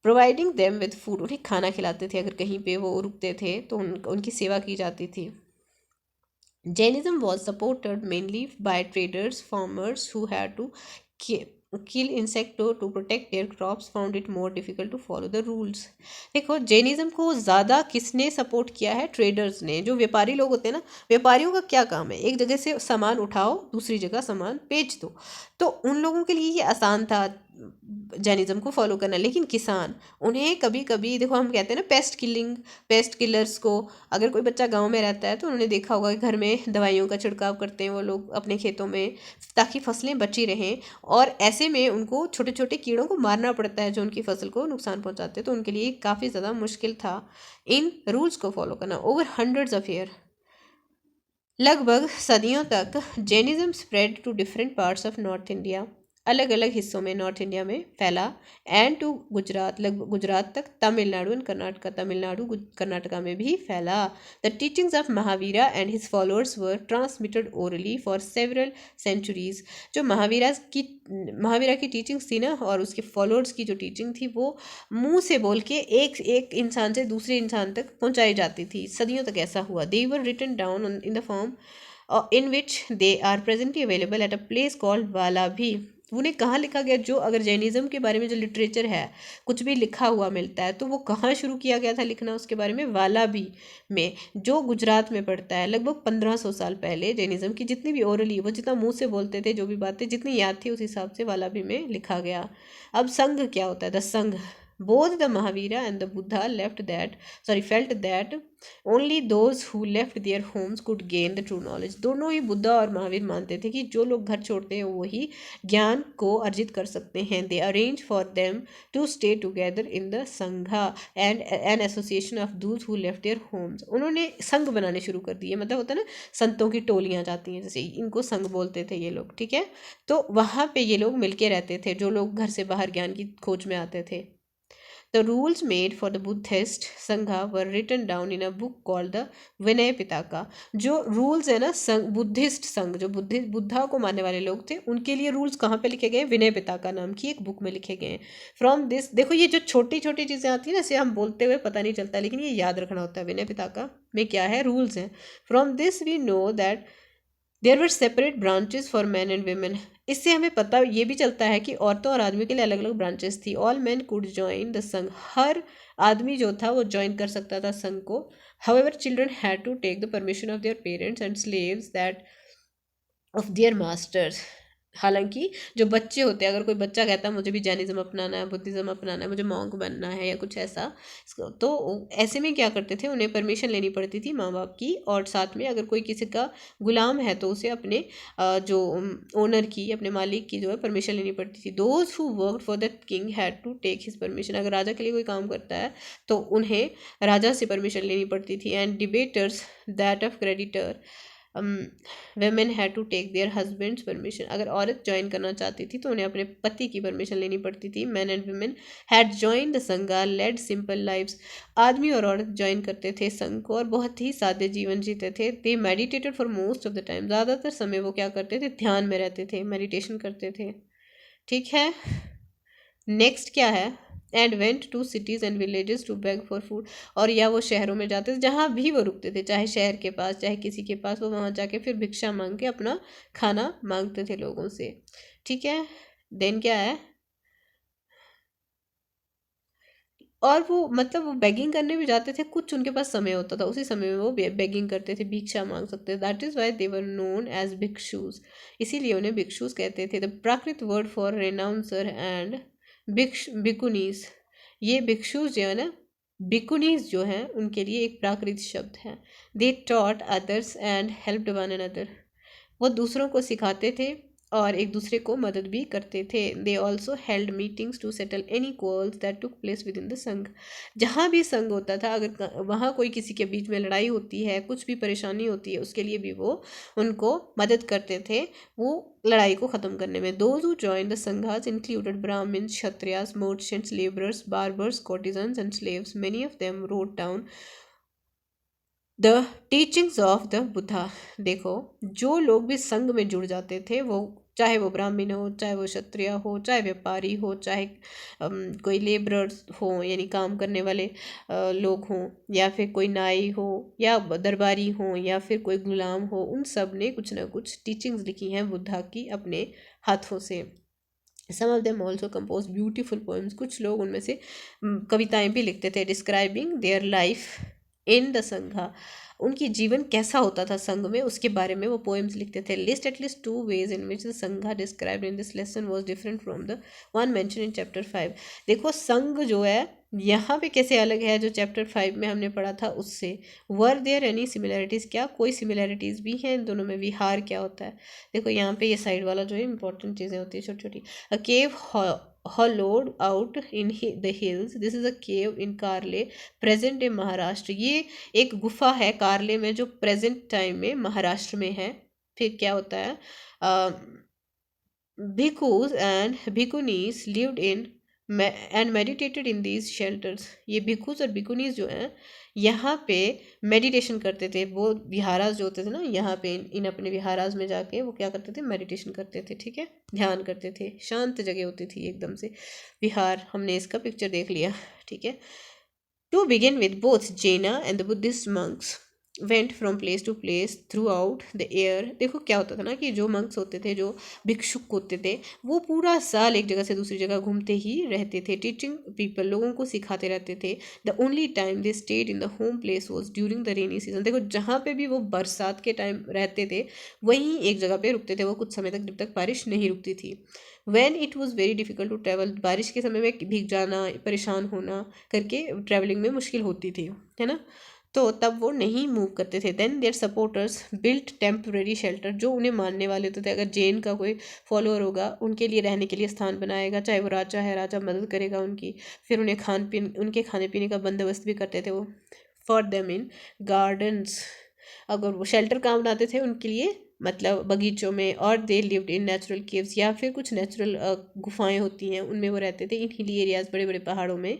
A: प्रोवाइडिंग देम विद फूड, उन्हें खाना खिलाते थे, अगर कहीं पे वो रुकते थे तो उनकी सेवा की जाती थी। Jainism was supported mainly by traders, farmers who had to kill insect to protect their crops found it more difficult to follow the rules। देखो जैनिज्म को ज़्यादा किसने सपोर्ट किया है, ट्रेडर्स ने। जो व्यापारी लोग होते हैं ना, व्यापारियों का क्या काम है, एक जगह से सामान उठाओ दूसरी जगह सामान बेच दो, तो उन लोगों के लिए ये आसान था जैनिज्म को फॉलो करना। लेकिन किसान, उन्हें कभी कभी देखो, हम कहते हैं ना पेस्ट किलर्स को, अगर कोई बच्चा गांव में रहता है तो उन्होंने देखा होगा कि घर में दवाइयों का छिड़काव करते हैं वो लोग अपने खेतों में, ताकि फसलें बची रहें, और ऐसे में उनको छोटे छोटे कीड़ों को मारना पड़ता है जो उनकी फसल को नुकसान पहुंचाते हैं, तो उनके लिए काफ़ी ज़्यादा मुश्किल था इन रूल्स को फॉलो करना। ओवर हंड्रेड्स ऑफ ईयर, लगभग सदियों तक Jainism spread to different parts of north India, अलग अलग हिस्सों में नॉर्थ इंडिया में फैला, एंड टू गुजरात, लगभग गुजरात तक, तमिलनाडु एंड कर्नाटका, तमिलनाडु कर्नाटका में भी फैला। The teachings of Mahavira and his followers were transmitted orally for several centuries. जो महावीरा की टीचिंग्स थी ना, और उसके फॉलोअर्स की जो टीचिंग थी, वो मुंह से बोल के एक एक इंसान से दूसरे इंसान तक पहुंचाई जाती थी। सदियों तक ऐसा हुआ। They were written down in the form in which they are presently available at a place called वालाभी। उन्हें कहाँ लिखा गया, जो अगर जैनिज्म के बारे में जो लिटरेचर है, कुछ भी लिखा हुआ मिलता है, तो वो कहाँ शुरू किया गया था लिखना उसके बारे में, वालाभी में, जो गुजरात में पड़ता है। लगभग 1500 साल पहले जैनिज्म की जितनी भी ओरली, वो जितना मुंह से बोलते थे, जो भी बातें जितनी याद थी, उस हिसाब से वालाभी में लिखा गया। अब संघ क्या होता है, द संघ, both the Mahavira and the Buddha felt that only those who left their homes could gain the true knowledge। दोनों ही बुद्धा और महावीर मानते थे कि जो लोग घर छोड़ते हैं वही ज्ञान को अर्जित कर सकते हैं। They arranged for them to stay together in the Sangha and an association of those who left their homes। उन्होंने संघ बनाने शुरू कर दिए, मतलब होता है ना, संतों की टोलियां जाती हैं, जैसे इनको संघ बोलते थे ये लोग, ठीक है। तो वहाँ पे ये लोग मिलके रहते थे, जो लोग घर से बाहर ज्ञान की खोज में आते थे। The rules made for the Buddhist Sangha were written down in a book called the विनय पिटका। जो रूल्स है ना, बुद्धिस्ट संघ, जो बुद्धा को मानने वाले लोग थे, उनके लिए रूल्स कहाँ पे लिखे गए, विनय पिटका नाम की एक बुक में लिखे गए हैं। फ्रॉम दिस, देखो ये जो छोटी छोटी चीज़ें आती है ना, इसे हम बोलते हुए पता नहीं चलता, लेकिन ये याद रखना होता है। विनय पिटका में क्या है, रूल्स हैं। From this we know that there were separate branches for man and women. इससे हमें पता ये भी चलता है कि औरतों और आदमियों के लिए अलग अलग ब्रांचेस थी। All man could join the संघ, हर आदमी जो था वो ज्वाइन कर सकता था संघ को। However children had to take the permission of their parents and slaves that of their masters. हालांकि जो बच्चे होते हैं, अगर कोई बच्चा कहता है मुझे भी जैनिज्म अपनाना है, बुद्धिज्म अपनाना है, मुझे मॉन्क बनना है या कुछ ऐसा, तो ऐसे में क्या करते थे, उन्हें परमिशन लेनी पड़ती थी माँ बाप की। और साथ में अगर कोई किसी का गुलाम है तो उसे अपने जो ओनर की, अपने मालिक की जो है परमिशन लेनी पड़ती थी। Those who work for the king had to take his permission. अगर राजा के लिए कोई काम करता है तो उन्हें राजा से परमिशन लेनी पड़ती थी। And debaters that of creditor women had to take their husbands permission. अगर औरत ज्वाइन करना चाहती थी तो उन्हें अपने पति की परमिशन लेनी पड़ती थी। Man and women had join the संघा लेड सिंपल लाइव्स। आदमी और औरत ज्वाइन करते थे संघ को और बहुत ही सादे जीवन जीते थे। They meditated for most of the time. ज़्यादातर समय वो क्या करते थे, ध्यान में रहते थे, मेडिटेशन करते थे। ठीक है, नेक्स्ट क्या है, and went to cities and villages to beg for food. और या वो शहरों में जाते थे, जहाँ भी वो रुकते थे, चाहे शहर के पास चाहे किसी के पास, वो वहाँ जाके फिर भिक्षा मांग के अपना खाना मांगते थे लोगों से। ठीक है, देन क्या है, और वो मतलब वो बेगिंग करने भी जाते थे, कुछ उनके पास समय होता था, उसी समय में वो बेगिंग करते थे, भिक्षा मांग सकते थे। That is why they were known as bhikshus, इसीलिए उन्हें भिक्षुज कहते थे। The Prakrit word for renouncer and bhikkhunis. ये भिक्षुज जो है ना, भिकुनीस जो हैं, उनके लिए एक प्राकृत शब्द है। They taught others and helped one another. वो दूसरों को सिखाते थे और एक दूसरे को मदद भी करते थे। They also held meetings to settle any quarrels that took place within the sangha. जहाँ भी संघ होता था, अगर वहाँ कोई किसी के बीच में लड़ाई होती है, कुछ भी परेशानी होती है, उसके लिए भी वो उनको मदद करते थे वो लड़ाई को ख़त्म करने में। Those who join the sanghas included Brahmins, Kshatriyas, merchants, labourers, barbers, courtesans and slaves. Many of them wrote down the teachings of the Buddha. देखो, जो लोग भी संघ में जुड़ जाते थे, वो चाहे वो ब्राह्मण हो, चाहे वो क्षत्रिय हो, चाहे व्यापारी हो, चाहे कोई लेबरर्स हो यानी काम करने वाले लोग हों, या फिर कोई नाई हो, या दरबारी हो, या फिर कोई गुलाम हो, उन सब ने कुछ ना कुछ टीचिंग्स लिखी हैं बुद्धा की अपने हाथों से। Some of them also compose beautiful poems. कुछ लोग उनमें से कविताएं भी लिखते थे, describing their life in the sangha. उनकी जीवन कैसा होता था संघ में, उसके बारे में वो पोएम्स लिखते थे। List at least 2 ways in which the संघा described in this lesson was different from the one mentioned in chapter 5। देखो, संघ जो है यहाँ पे कैसे अलग है जो चैप्टर 5 में हमने पढ़ा था उससे। वर देयर एनी सिमिलैरिटीज़, क्या कोई सिमिलैरिटीज़ भी हैं इन दोनों में। विहार क्या होता है, देखो यहाँ पे ये साइड वाला जो है इंपॉर्टेंट चीज़ें होती है छोटी छोटी। अ केव hollowed out in the hills, this is a cave in कारले प्रेजेंट in महाराष्ट्र। ये एक गुफा है कारले में जो प्रेजेंट टाइम में महाराष्ट्र में है। फिर क्या होता है, bhikkhus and bhikkhunis lived in and meditated in these shelters. ये भिक्खूज और भिकुनीस जो हैं यहाँ पे मेडिटेशन करते थे। वो विहारास जो होते थे ना, यहाँ पे इन अपने विहारास में जाके वो क्या करते थे, मेडिटेशन करते थे। ठीक है, ध्यान करते थे, शांत जगह होती थी एकदम से। विहार, हमने इसका पिक्चर देख लिया। ठीक है, to begin with both Jaina and the Buddhist monks went from place to place throughout the year. देखो क्या होता था ना कि जो मंक्स होते थे, जो भिक्षुक होते थे, वो पूरा साल एक जगह से दूसरी जगह घूमते ही रहते थे, टीचिंग पीपल, लोगों को सिखाते रहते थे। The only time they stayed in the home place was during the rainy season. देखो, जहाँ पे भी वो बरसात के टाइम रहते थे वहीं एक जगह पे रुकते थे वो कुछ समय तक, जब तक बारिश नहीं रुकती थी। When it was very difficult to travel, बारिश के समय में भीग जाना, परेशान होना करके ट्रैवलिंग में मुश्किल होती थी, है ना, तो तब वो नहीं मूव करते थे। Then their supporters built temporary shelter, जो उन्हें मानने वाले होते थे, अगर जैन का कोई फॉलोअर होगा उनके लिए रहने के लिए स्थान बनाएगा, चाहे वो राजा है, राजा मदद करेगा उनकी, फिर उन्हें उनके खाने पीने का बंदोबस्त भी करते थे वो। फॉर देम इन गार्डन्स, अगर वो शेल्टर कहाँ बनाते थे उनके लिए, मतलब बगीचों में। और they lived in natural caves, या फिर कुछ नेचुरल गुफाएं होती हैं उनमें वो रहते थे, इन हिली एरियाज, बड़े बड़े पहाड़ों में।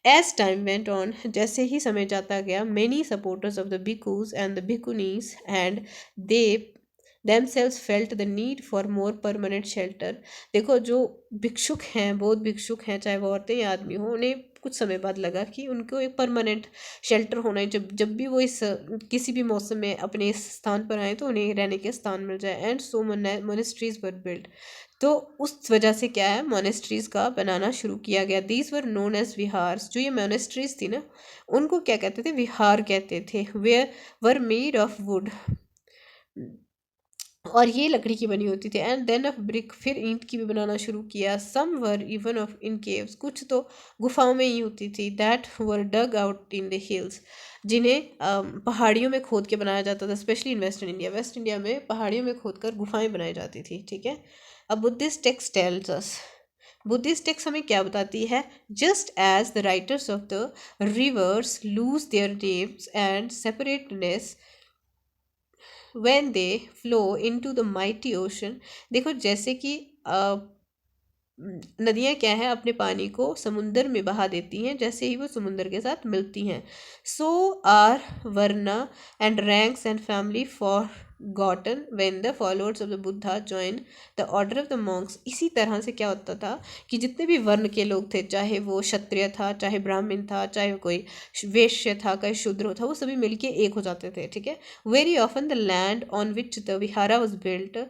A: एज टाइम वेंट ऑन, जैसे ही समय जाता गया, many supporters of the bhikkhus and the bhikkhunis and they themselves felt the need for more permanent shelter। देखो, जो भिक्षुक हैं, बौद्ध भिक्षुक हैं, चाहे वो औरतें या आदमी हो, उन्हें कुछ समय बाद लगा कि उनको एक परमानेंट शेल्टर होना है। जब जब भी वो इस किसी भी मौसम में अपने इस स्थान पर आए तो उन्हें रहने के स्थान मिल जाए। And so monasteries were build, तो उस वजह से क्या है, मोनेस्ट्रीज का बनाना शुरू किया गया। दीज वर नोन एज विहार्स, जो ये मोनेस्ट्रीज थी ना, उनको क्या कहते थे, विहार कहते थे। Where were made of wood, और ये लकड़ी की बनी होती थी। एंड देन ऑफ ब्रिक, फिर ईंट की भी बनाना शुरू किया। Some were even of in caves, कुछ तो गुफाओं में ही होती थी। That were dug out in the hills, जिन्हें पहाड़ियों में खोद के बनाया जाता था। Specially in western India, west India में पहाड़ियों में खोद कर गुफाएं बनाई जाती थी, ठीक है। अब Buddhist text tells us, Buddhist text हमें क्या बताती है? Just as the writers of the rivers lose their names and separateness when they flow into the mighty ocean, देखो जैसे कि नदियाँ क्या है, अपने पानी को समुंदर में बहा देती हैं जैसे ही वो समुंदर के साथ मिलती हैं। So are varna and ranks and family forgotten when the followers of the Buddha join the order of the monks. इसी तरह से क्या होता था कि जितने भी वर्ण के लोग थे, चाहे वो क्षत्रिय था, चाहे ब्राह्मण था, चाहे कोई वैश्य था, चाहे शूद्र था, वो सभी मिलके एक हो जाते थे, ठीक है। Very often the land on which the vihara was built,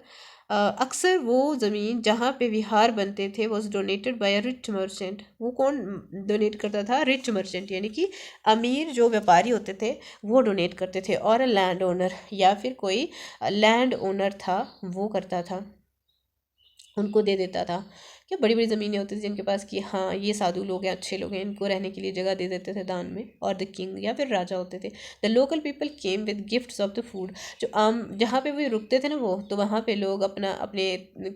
A: अक्सर वो ज़मीन जहाँ पे विहार बनते थे was donated by a rich merchant. वो कौन डोनेट करता था? रिच मर्चेंट, यानी कि अमीर जो व्यापारी होते थे वो डोनेट करते थे। और अ लैंड ओनर, या फिर कोई लैंड ओनर था वो करता था, उनको दे देता था। क्या बड़ी बड़ी ज़मीनें होती थी जिनके पास कि हाँ ये साधु लोग हैं, अच्छे लोग हैं, इनको रहने के लिए जगह दे देते थे दान में। और द किंग या फिर राजा होते थे। The local people came with gifts of the food, जो आम जहाँ पे वो रुकते थे ना, वो तो वहाँ पे लोग अपना अपने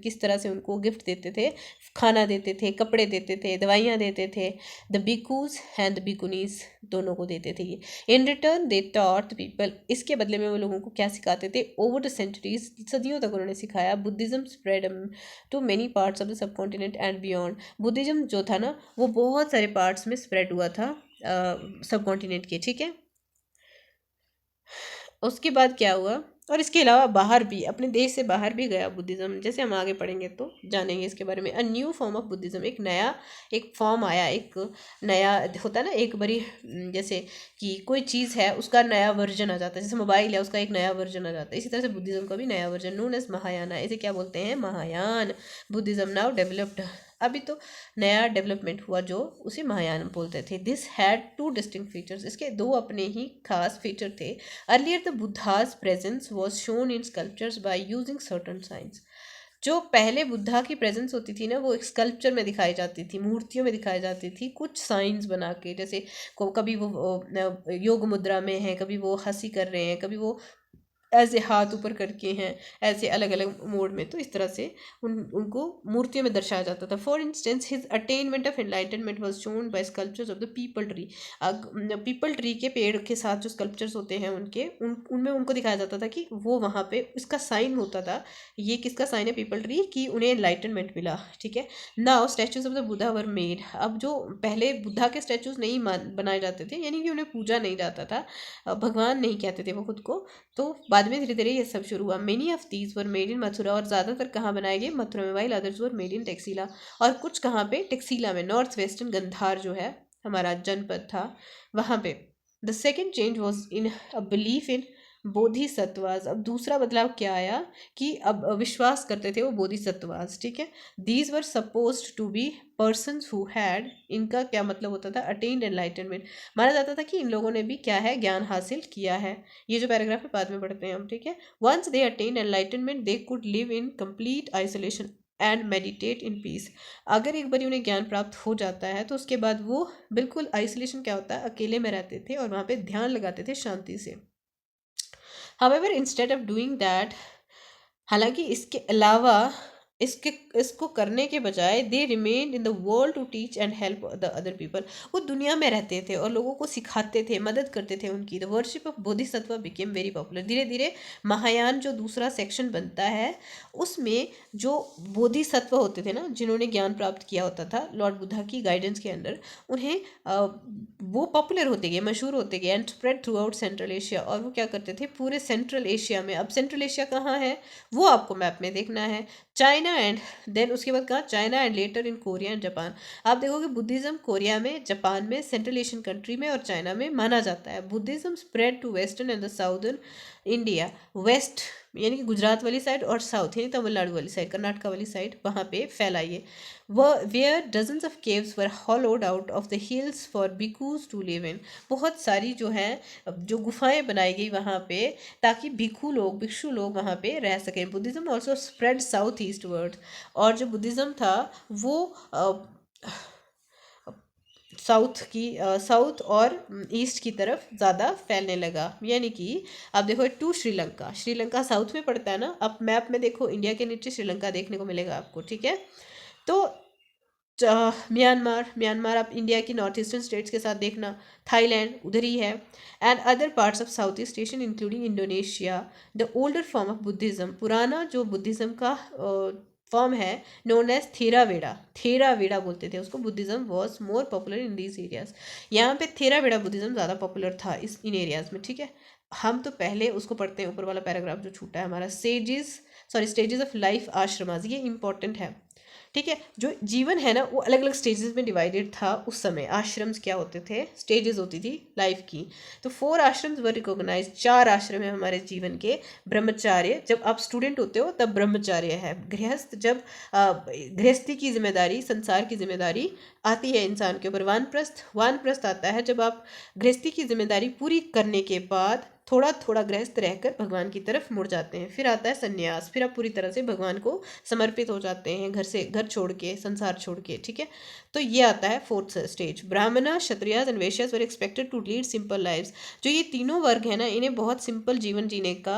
A: किस तरह से उनको गिफ्ट देते थे, खाना देते थे, कपड़े देते थे, दवाइयाँ देते थे। द बिकूज एंड द बिकुनीज दोनों को देते थे ये। In return they taught the people, इसके बदले में वो लोगों को क्या सिखाते थे? ओवर द सेंचुरीज, सदियों तक उन्होंने सिखाया। Buddhism spread to many parts of the subcontinent and beyond, Buddhism जो था ना वो बहुत सारे पार्ट्स में स्प्रेड हुआ था सब कॉन्टिनेंट के, ठीक है। उसके बाद क्या हुआ? और इसके अलावा बाहर भी, अपने देश से बाहर भी गया बुद्धिज़्म, जैसे हम आगे पढ़ेंगे तो जानेंगे इसके बारे में। A new form of Buddhism, एक नया एक फॉर्म आया, एक नया होता है ना, एक बड़ी जैसे कि कोई चीज़ है उसका नया वर्जन आ जाता है, जैसे मोबाइल है उसका एक नया वर्जन आ जाता है, इसी तरह से बुद्धिज़्म का भी नया वर्जन, नोन एज महायाना, इसे क्या बोलते हैं? महायान। बुद्धिज़्म नाउ डेवलप्ड, अभी तो नया डेवलपमेंट हुआ जो उसे महायान बोलते थे। This had two distinct features, इसके दो अपने ही खास फीचर थे। Earlier the Buddha's presence was shown in sculptures by using certain signs, जो पहले बुद्धा की प्रेजेंस होती थी ना वो एक स्कल्पचर में दिखाई जाती थी, मूर्तियों में दिखाई जाती थी, कुछ साइंस बना के, जैसे कभी वो योग मुद्रा में है, कभी वो हंसी कर रहे हैं, कभी वो ऐसे हाथ ऊपर करके हैं, ऐसे अलग अलग मोड में, तो इस तरह से उनको मूर्तियों में दर्शाया जाता था। For instance his attainment of enlightenment was shown by sculptures of the people tree, people tree के पेड़ के साथ जो स्कल्पचर्स होते हैं उनके उनमें उनको दिखाया जाता था कि वो वहाँ पे इसका साइन होता था। ये किसका साइन है? पीपल ट्री की, उन्हें एनलाइटनमेंट मिला, ठीक है। Now statues of the Buddha were made, अब जो पहले बुद्धा के स्टैचूज नहीं बनाए जाते थे, यानी कि उन्हें पूजा नहीं जाता था, भगवान नहीं कहते थे वो खुद को, तो बाद में धीरे धीरे ये सब शुरू हुआ। Many of these were made in Mathura, और ज़्यादातर कहाँ बनाए गए? मथुरा में। While others were made in Taxila, और कुछ कहाँ पे? टेक्सीला में, नॉर्थ वेस्टर्न गंधार जो है हमारा जनपद था वहाँ पे। The second change was in a belief in bodhisattvas, अब दूसरा बदलाव क्या आया कि अब विश्वास करते थे वो बोधिसत्वास, ठीक है। These were supposed to be persons who had, इनका क्या मतलब होता था? अटेन्ड एनलाइटनमेंट, माना जाता था कि इन लोगों ने भी क्या है? ज्ञान हासिल किया है। ये जो पैराग्राफ है बाद में पढ़ते हैं हम, ठीक है। Once they attain enlightenment they could live in complete isolation and meditate in peace, अगर एक बार उन्हें ज्ञान प्राप्त हो जाता है तो उसके बाद वो बिल्कुल आइसोलेशन क्या होता है? अकेले में रहते थे और वहाँ पे ध्यान लगाते थे शांति से। However instead of doing that, हालांकि इसके अलावा इसके इसको करने के बजाय they remain in the world to teach and help the other people, वो दुनिया में रहते थे और लोगों को सिखाते थे, मदद करते थे उनकी। The worship of Bodhisattva became very popular, धीरे धीरे महायान जो दूसरा सेक्शन बनता है उसमें जो बोधिसत्व होते थे ना, जिन्होंने ज्ञान प्राप्त किया होता था लॉर्ड बुद्धा की गाइडेंस के अंडर, उन्हें वो पॉपुलर होते गए, मशहूर होते गए, and spread through out central Asia, और वो क्या करते थे? पूरे सेंट्रल एशिया में। अब सेंट्रल एशिया कहाँ है वो आपको मैप में देखना है, चाइना एंड देन उसके बाद कहाँ? China and later in Korea and Japan. आप देखोगे बुद्धिज्म कोरिया में, जापान में, सेंट्रल एशियन कंट्री में और चाइना में माना जाता है। Buddhism spread to western and the southern India, west यानी कि गुजरात वाली साइड और साउथ यानी तमिलनाडु वाली साइड, कर्नाटका वाली साइड, वहाँ पे फैला ये। वह were dozens of caves were hollowed out of the hills for bhikkhus to live in. बहुत सारी जो है जो गुफाएं बनाई गई वहाँ पे ताकि भिक्षु लोग वहाँ पे रह सकें। Buddhism also spread south east word, और जो बुद्धिज़्म था वो साउथ और ईस्ट की तरफ ज़्यादा फैलने लगा। यानी कि अब देखो टू श्रीलंका, श्रीलंका साउथ में पड़ता है ना, अब मैप में देखो इंडिया के नीचे श्रीलंका देखने को मिलेगा आपको, ठीक है। तो म्यांमार आप इंडिया की नॉर्थ ईस्टर्न स्टेट्स के साथ देखना, थाईलैंड उधर ही है, and other parts of south east Asian including Indonesia. The older form of Buddhism, पुराना जो बुद्धिज़्म का फॉर्म है, नोन एज थेरावेड़ा बोलते थे उसको। Buddhism was more popular in these areas. यहाँ पे थेरावेड़ा बुद्धिज़्म ज़्यादा पॉपुलर था इन एरियाज में, ठीक है। हम तो पहले उसको पढ़ते हैं, ऊपर वाला पैराग्राफ जो छूटा है हमारा, स्टेजेस ऑफ लाइफ आश्रमास, ये इंपॉर्टेंट है, ठीक है। जो जीवन है ना वो अलग अलग स्टेजेस में डिवाइडेड था उस समय। आश्रम्स क्या होते थे, स्टेजेस होती थी लाइफ की। तो 4 आश्रम्स वर रिकॉग्नाइज, 4 आश्रम है हमारे जीवन के। ब्रह्मचार्य, जब आप स्टूडेंट होते हो तब ब्रह्मचार्य है। गृहस्थ, जब गृहस्थी की जिम्मेदारी, संसार की जिम्मेदारी आती है इंसान के ऊपर। वानप्रस्थ आता है जब आप गृहस्थी की जिम्मेदारी पूरी करने के बाद थोड़ा थोड़ा गृहस्थ रहकर भगवान की तरफ मुड़ जाते हैं। फिर आता है संन्यास, फिर आप पूरी तरह से भगवान को समर्पित हो जाते हैं, घर छोड़ के, संसार छोड़ के, ठीक है। तो ये आता है 4th stage. Brahman, Kshatriyas and Vaishyas were expected to lead simple lives. जो ये तीनों वर्ग है ना, इन्हें बहुत सिंपल जीवन जीने का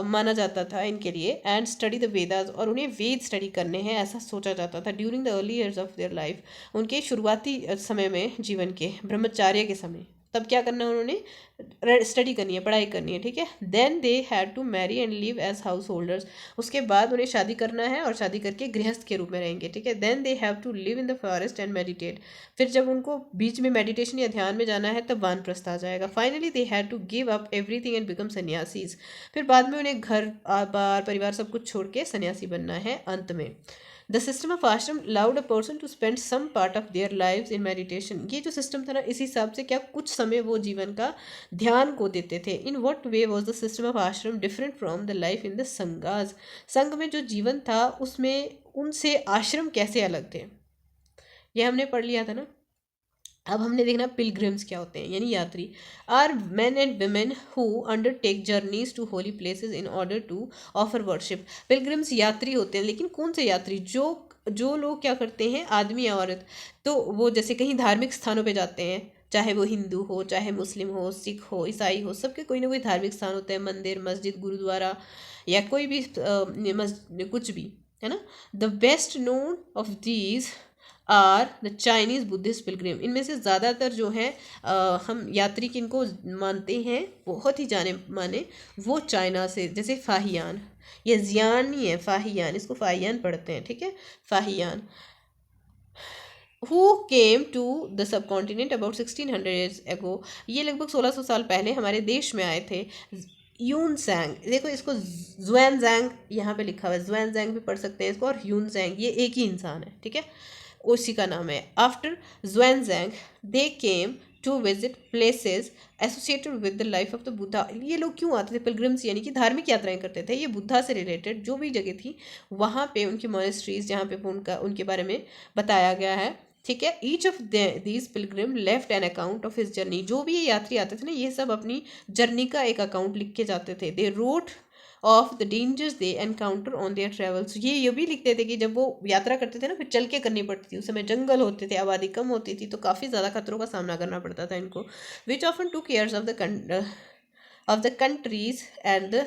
A: माना जाता था इनके लिए। एंड स्टडी द वेदास, और उन्हें वेद स्टडी करने हैं ऐसा सोचा जाता था during the early years of their life, उनके शुरुआती समय में जीवन के, ब्रह्मचार्य के समय। तब क्या करना है उन्होंने, स्टडी करनी है, पढ़ाई करनी है, ठीक है। Then they had to marry and live as householders, उसके बाद उन्हें शादी करना है और शादी करके गृहस्थ के रूप में रहेंगे, ठीक है। Then they have to live in the forest and meditate, फिर जब उनको बीच में मेडिटेशन या ध्यान में जाना है तब वानप्रस्थ आ जाएगा। Finally they had to give up everything and become sannyasis, फिर बाद में उन्हें घर बार परिवार सब कुछ छोड़ के सन्यासी बनना है अंत में। The system of ashram allowed a person to spend some part of their lives in meditation, ये जो सिस्टम था ना, इस हिसाब से क्या कुछ समय वो जीवन का ध्यान को देते थे। In what way was the system of ashram different from the life in the sanghas, संघ में जो जीवन था उसमें उनसे आश्रम कैसे अलग थे, ये हमने पढ़ लिया था ना। अब हमने देखना पिलग्रिम्स क्या होते हैं, यानी यात्री। Are men and women who undertake journeys to holy places in order to offer worship. Pilgrims यात्री होते हैं, लेकिन कौन से यात्री, जो लोग क्या करते हैं, आदमी या औरत, तो वो जैसे कहीं धार्मिक स्थानों पे जाते हैं, चाहे वो हिंदू हो, चाहे मुस्लिम हो, सिख हो, ईसाई हो, सबके कोई ना कोई धार्मिक स्थान होते हैं, मंदिर, मस्जिद, गुरुद्वारा या कोई भी कुछ भी, है ना। The best known of these are the Chinese Buddhist pilgrim, इनमें से ज़्यादातर जो है हम यात्री किनको मानते हैं, बहुत ही जाने माने, वो चाइना से, जैसे फाहियान, ये जियान नहीं है, फाहियान, इसको फाहियान पढ़ते हैं, ठीक है, Faxian. Who came to the subcontinent about 1600 years ago, ये लगभग 1600 साल पहले हमारे देश में आए थे। यून जैंग, देखो इसको जुएन जैंग यहाँ पे लिखा हुआ है, जुएन जैंग भी पढ़ सकते हैं इसको, और यून जैंग, ये एक ही इंसान है, ठीक है, उसी का नाम है। After Xuanzang they came to visit places associated with the life of the Buddha. ये लोग क्यों आते थे, पिलग्रिम्स, यानी कि धार्मिक यात्राएं करते थे। ये बुद्धा से रिलेटेड जो भी जगह थी वहाँ पे उनकी मॉनेस्ट्रीज, जहाँ पे उनके बारे में बताया गया है, ठीक है। Each of these Pilgrim left an account of his journey, जो भी ये यात्री आते थे ना, ये सब अपनी जर्नी का एक अकाउंट लिख के जाते थे। They wrote of the dangers they encounter on their travels, ये भी लिखते थे कि जब वो यात्रा करते थे ना, फिर चल के करनी पड़ती थी, उस समय जंगल होते थे, आबादी कम होती थी, तो काफ़ी ज़्यादा खतरों का सामना करना पड़ता था इनको। Which often took cares of the countries and the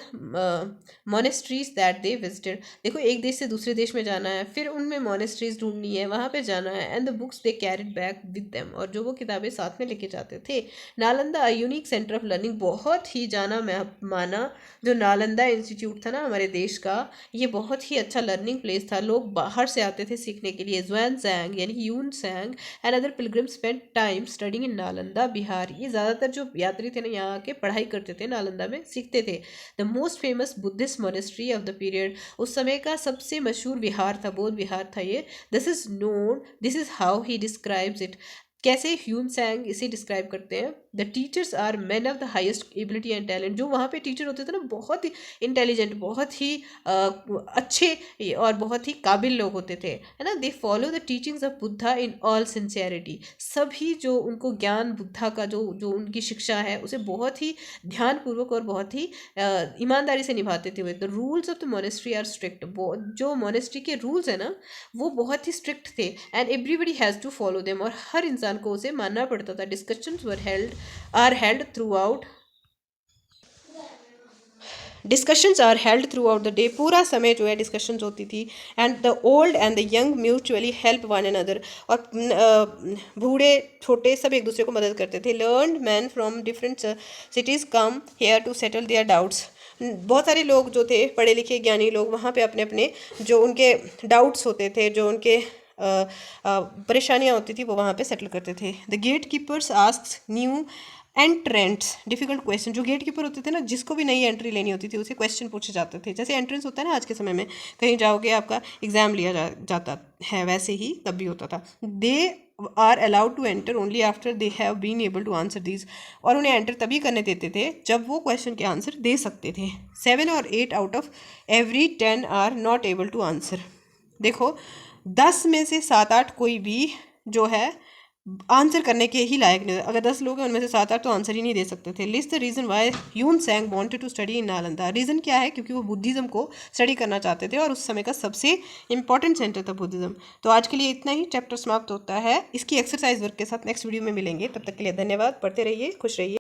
A: monasteries that they visited. देखो एक देश से दूसरे देश में जाना है, फिर उनमें मोनेस्ट्रीज ढूंढनी है, वहाँ पे जाना है, and the books they carried back with them, और जो वो किताबें साथ में लेके जाते थे। Nalanda unique centre of learning, बहुत ही जाना माना जो नालंदा इंस्टीट्यूट था ना हमारे देश का, ये बहुत ही अच्छा लर्निंग प्लेस था, लोग बाहर से आते थे सीखने के लिए। जुएनजैंग यानी कि Hiuen Tsang and other pilgrim spend time studying in Nalanda Bihar, ये ज़्यादातर जो यात्री थे ना यहाँ के पढ़ाई करते थे, नालंदा में सीखते थे। The most famous Buddhist monastery of the period, उस समय का सबसे मशहूर विहार था, बौद्ध विहार था ये। This is how he describes it, कैसे ह्यून सैंग इसे डिस्क्राइब करते हैं, the teachers are man of the highest ability and talent. जो वहाँ पे टीचर होते थे ना, बहुत ही इंटेलिजेंट, बहुत ही अच्छे और बहुत ही काबिल लोग होते थे, है ना। They follow the teachings of Buddha in all sincerity. सभी जो उनको ज्ञान बुद्धा का जो जो उनकी शिक्षा है उसे बहुत ही ध्यानपूर्वक और बहुत ही ईमानदारी से निभाते थे। The rules of the monastery are strict. जो मोनेस्ट्री के रूल्स है ना वो बहुत ही स्ट्रिक्ट थे। And everybody has to follow them, और हर इंसान को उसे मानना पड़ता था। Discussions are held throughout discussions are held throughout the day. पूरा समय जो है डिस्कशंस होती थी। And the old and the young mutually help one another. और बूढ़े छोटे सब एक दूसरे को मदद करते थे। Learned man from different cities come here to settle their doubts. बहुत सारे लोग जो थे, पढ़े लिखे ज्ञानी लोग, वहाँ पे अपने अपने जो उनके डाउट्स होते थे, जो उनके परेशानियाँ होती थी, वो वहाँ पे सेटल करते थे। The gatekeepers asks new entrants difficult question. जो गेट कीपर होते थे ना, जिसको भी नई एंट्री लेनी होती थी उसे क्वेश्चन पूछे जाते थे। जैसे एंट्रेंस होता है ना आज के समय में, कहीं जाओगे आपका एग्जाम लिया जाता है, वैसे ही तब भी होता था। They are allowed to enter only after they have been able to answer these. और उन्हें एंटर तभी करने देते थे जब वो क्वेश्चन के आंसर दे सकते थे। 7 और 8 out of every 10 are not able to answer. देखो 10 में से 7-8 कोई भी जो है आंसर करने के ही लायक नहीं। अगर 10 लोग हैं उनमें से 7-8 तो आंसर ही नहीं दे सकते थे। List the reason why Xuanzang wanted to study in Nalanda. Reason क्या है? क्योंकि वो बुद्धिज़्म को स्टडी करना चाहते थे और उस समय का सबसे इंपॉर्टेंट सेंटर था बुद्धिज़्म। तो आज के लिए इतना ही, चैप्टर समाप्त होता है। इसकी एक्सरसाइज वर्क के साथ नेक्स्ट वीडियो में मिलेंगे। तब तक के लिए धन्यवाद। पढ़ते रहिए, खुश रहिए।